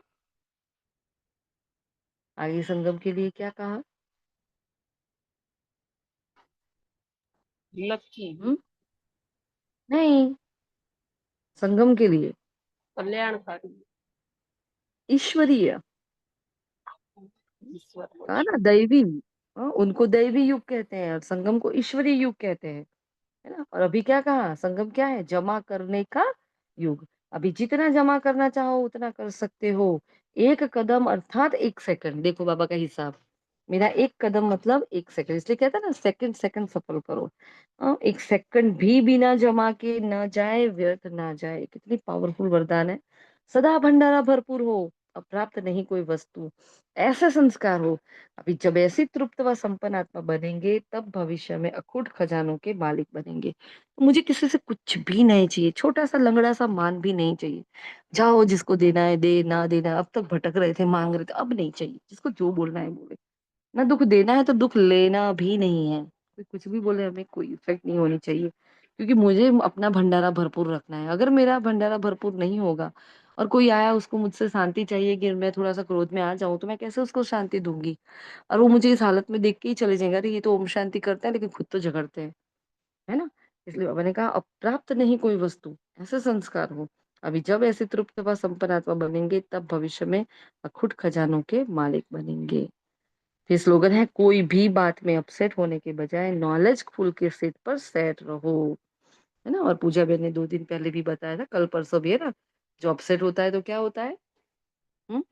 आगे संगम के लिए क्या कहा। लकी, नहीं, संगम के लिए कल्याणकारी, ईश्वरीय, ईश्वर को कहा ना दैवी। हाँ, उनको दैवी युग कहते हैं और संगम को ईश्वरीय युग कहते हैं, है ना। और अभी क्या कहा, संगम क्या है, जमा करने का युग। अभी जितना जमा करना चाहो उतना कर सकते हो। एक कदम अर्थात 1 सेकंड, देखो बाबा का हिसाब, मेरा एक कदम मतलब 1 सेकंड, इसलिए कहता है ना सेकंड सेकंड सफल करो। 1 सेकंड भी बिना जमा के न जाए, व्यर्थ ना जाए, कितनी पावरफुल वरदान है। सदा भंडारा भरपूर हो, अप्राप्त नहीं कोई वस्तु, ऐसे संस्कार हो। अभी जब ऐसी तृप्त व संपन्न आत्मा बनेंगे, तब भविष्य में अखूट खजानों के मालिक बनेंगे। तो मुझे किसी से कुछ भी नहीं चाहिए, छोटा-सा लंगड़ा-सा मान भी नहीं चाहिए। जाओ जिसको देना है दे, ना देना है, अब तक भटक रहे थे, माँग रहे थे, अब नहीं चाहिए। जिसको जो बोलना है बोले। ना दुःख देना है तो दुःख लेना भी नहीं है। कोई कुछ भी बोले हमें कोई इफ़ेक्ट नहीं होनी चाहिए। क्योंकि मुझे अपना भंडारा भरपूर रखना है। अगर मेरा भंडारा भरपूर नहीं होगा और कोई आया उसको मुझसे शांति चाहिए कि मैं थोड़ा-सा क्रोध में आ जाऊँ, तो मैं कैसे उसको शांति दूँगी? और वो मुझे इस हालत में देख के ही चले जाएँगे, अरे ये तो ओम शांति करते हैं लेकिन खुद तो झगड़ते हैं। है ना? इसलिए बाबा ने कहा अप्राप्त नहीं कोई वस्तु, ऐसे संस्कार हो। अभी जब ऐसे तृप्त व संपन्न आत्मा बनेंगे, तब भविष्य में अखुट खजानों के मालिक बनेंगे। फिर स्लोगन है कोई भी बात में अपसेट होने के बजाय नॉलेजफुल के सीट पर सेट रहो, है ना? और पूजा बहन ने 2 दिन पहले भी बताया था, कल परसों भी, है ना? जो अपसेट होता है तो क्या होता है? हुँ?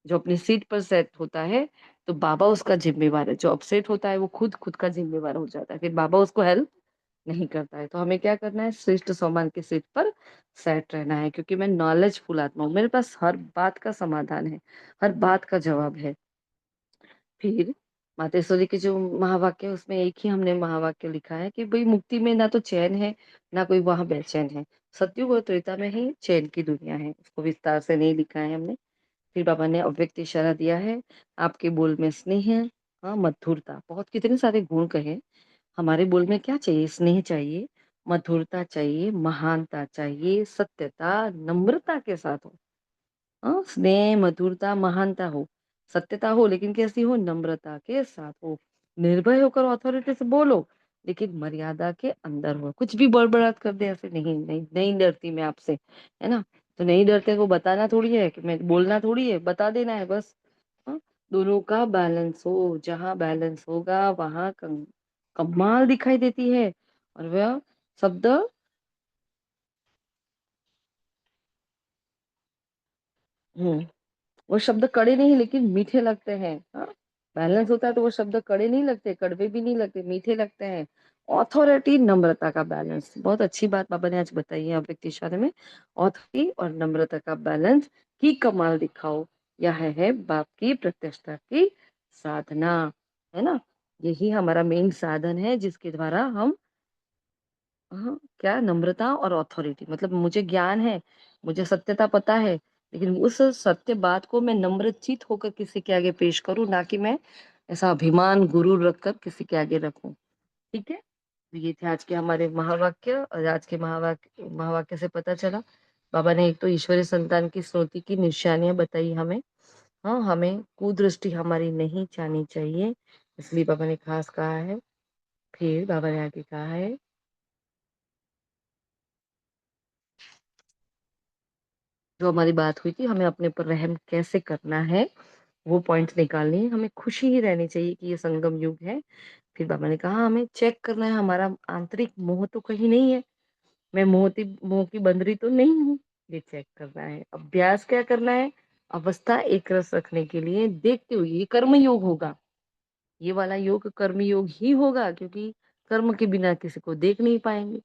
जो अपनी सीट पर सेट होता है, तो बाबा उसका ज़िम्मेवार है। जो अपसेट होता है वो खुद का ज़िम्मेवार हो जाता है। फिर बाबा उसको हेल्प नहीं करता है। तो हमें क्या करना है? श्रेष्ठ सोपान की सीट पर सेट रहना है क्योंकि मैं नॉलेजफुल आत्मा हूँ। मेरे पास हर बात का समाधान है, हर बात का जवाब है। फिर मातेश्वरी के जो महावाक्य है उसमें एक ही हमने महावाक्य लिखा है कि भई मुक्ति में ना तो चैन है, ना कोई वहाँ बेचैन है। सतयुग और त्रेता में ही चैन की दुनिया है। उसको विस्तार से नहीं लिखा है हमने। फिर बाबा ने अव्यक्त इशारा दिया है, आपके बोल में स्नेह है, हाँ, मधुरता, बहुत कितने सारे गुण कहे। हमारे बोल में क्या चाहिए? स्नेह चाहिए, मधुरता चाहिए, महानता चाहिए, सत्यता, नम्रता के साथ हो। स्नेह, मधुरता, महानता हो, सत्यता हो लेकिन कैसी हो? नम्रता के साथ हो। निर्भय होकर अथॉरिटी से बोलो, लेकिन मर्यादा के अंदर हो। कुछ भी बड़बड़ाहट कर दे ऐसे नहीं डरती मैं आपसे, है ना? तो नहीं डरते को बताना थोड़ी है कि मैं बोलना थोड़ी है, बता देना है बस। हाँ, दोनों का बैलेंस हो, जहाँ बैलेंस होगा वहाँ कमाल दिखाई देती है और वह शब्द हुँ। वो शब्द कड़े नहीं लेकिन मीठे लगते हैं, हाँ? बैलेंस होता है तो वो शब्द कड़े नहीं लगते, कड़वे भी नहीं लगते, मीठे लगते हैं। ऑथॉरिटी, नम्रता का बैलेंस, बहुत अच्छी बात बाबा ने आज बताई है अव्यक्त इशारे में। ऑथॉरिटी और नम्रता का बैलेंस की कमाल दिखाओ, यह है बाप की प्रत्यक्षता की साधना, है ना? यही हमारा मेन साधन है जिसके द्वारा हम हाँ, क्या नम्रता और अथॉरिटी मतलब मुझे ज्ञान है, मुझे सत्यता पता है, लेकिन उस सत्य बात को मैं नम्रचित होकर किसी के आगे पेश करूँ, ना कि मैं ऐसा अभिमान, गुरूर रखकर किसी के आगे रखूँ। ठीक है? तो ये थे आज के हमारे महावाक्य और आज के महावाक्य से पता चला, बाबा ने एक तो ईश्वरीय संतान की स्मृति की निशानियाँ बताई हमें। हाँ, हमें कुदृष्टि हमारी नहीं जानी चाहिए, इसलिए बाबा ने खास कहा है। फिर बाबा ने आगे कहा है जो हमारी बात हुई थी हमें अपने ऊपर रहम कैसे करना है, वो पॉइंट्स निकालनी है। हमें खुशी ही रहनी चाहिए कि ये संगम युग है। फिर बाबा ने कहा हमें चेक करना है हमारा आंतरिक मोह तो कहीं नहीं है। मैं मोह की बंदरी तो नहीं हूँ, ये चेक करना है। अभ्यास क्या करना है? अवस्था एक रस रखने के लिए देखते हुए ये कर्म योग होगा। ये वाला योग कर्म योग ही होगा क्योंकि कर्म के बिना किसी को देख नहीं पाएँगे।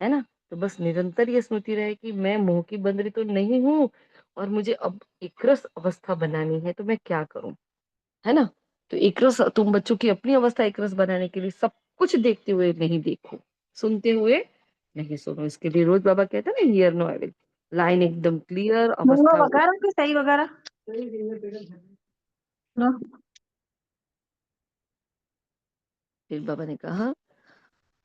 है ना? तो बस निरंतर ये स्मृति रहे कि मैं मोह की बंदरी तो नहीं हूँ और मुझे अब एकरस अवस्था बनानी है, तो मैं क्या करूँ? है ना? तो एकरस तुम बच्चों की अपनी अवस्था एकरस बनाने के लिए सब कुछ देखते हुए नहीं देखो, सुनते हुए नहीं सुनो। इसके लिए रोज़ बाबा कहते हैं ना hear no evil, line एकदम क्लियर मुंगा अवस्था वगैरह की सही वगैरह नो फिर बाबा ने कहा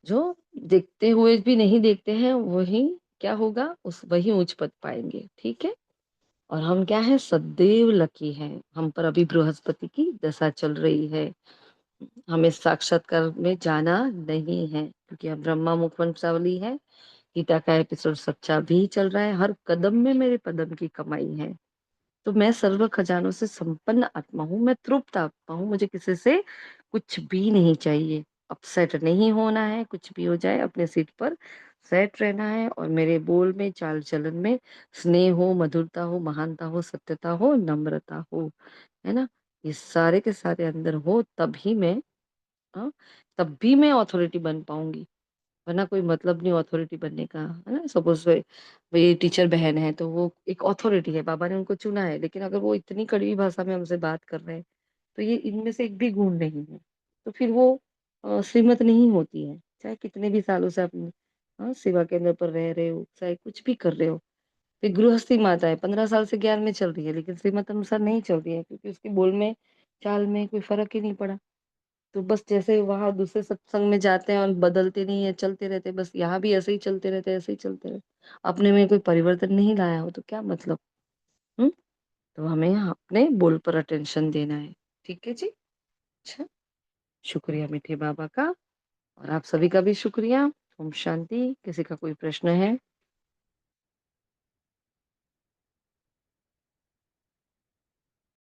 जो देखते हुए भी नहीं देखते हैं वही क्या होगा? उस वही उच्च पद पाएँगे, ठीक है? और हम क्या हैं सदैव लकी हैं हम पर अभी बृहस्पति की दशा चल रही है हमें साक्षात्कार में जाना नहीं है क्योंकि अब ब्रह्मा मुख वंशावली है गीता का एपिसोड सच्चा भी चल रहा है हर कदम में मेरे पदम की कमाई है तो मैं सर्व खजानों से संपन्न आत्मा हूँ मैं तृप्त आत्मा हूँ मुझे किसी से कुछ भी नहीं चाहिए अपसेट नहीं होना है कुछ भी हो जाए अपने सीट पर सेट रहना है और मेरे बोल में चाल चलन में स्नेह हो मधुरता हो महानता हो सत्यता हो नम्रता हो है ना ये सारे के सारे अंदर हो तभी मैं हाँ, तब भी मैं अथॉरिटी बन पाऊंगी वरना कोई मतलब नहीं अथॉरिटी बनने का, है ना? सपोज़ वही टीचर बहन है तो वो एक अथॉरिटी है, बाबा ने उनको चुना है, लेकिन अगर वो इतनी कड़वी भाषा में हमसे बात कर रहे हैं, तो ये इनमें से एक भी गुण नहीं है। तो फिर वो श्रीमत नहीं होती है, चाहे कितने भी सालों से आप सेवा केंद्र पर रह रहे हो, चाहे कुछ भी कर रहे हो। ये गृहस्थी माता है, 15 साल से ज्ञान में चल रही है, लेकिन श्रीमत अनुसार नहीं चल रही है क्योंकि उसके बोल में, चाल में कोई फ़र्क ही नहीं पड़ा। तो बस जैसे वहाँ दूसरे सत्संग में जाते हैं और बदलते नहीं है, चलते रहते हैं, बस यहाँ भी ऐसे ही चलते रहते हैं, ऐसे ही चलते रहते हैं। अपने में कोई परिवर्तन नहीं लाया हो तो क्या मतलब? हुँ? तो हमें अपने बोल पर अटेंशन देना है। ठीक है जी? अच्छा, शुक्रिया मीठे बाबा का और आप सभी का भी शुक्रिया। ओम शांति। किसी का कोई प्रश्न है?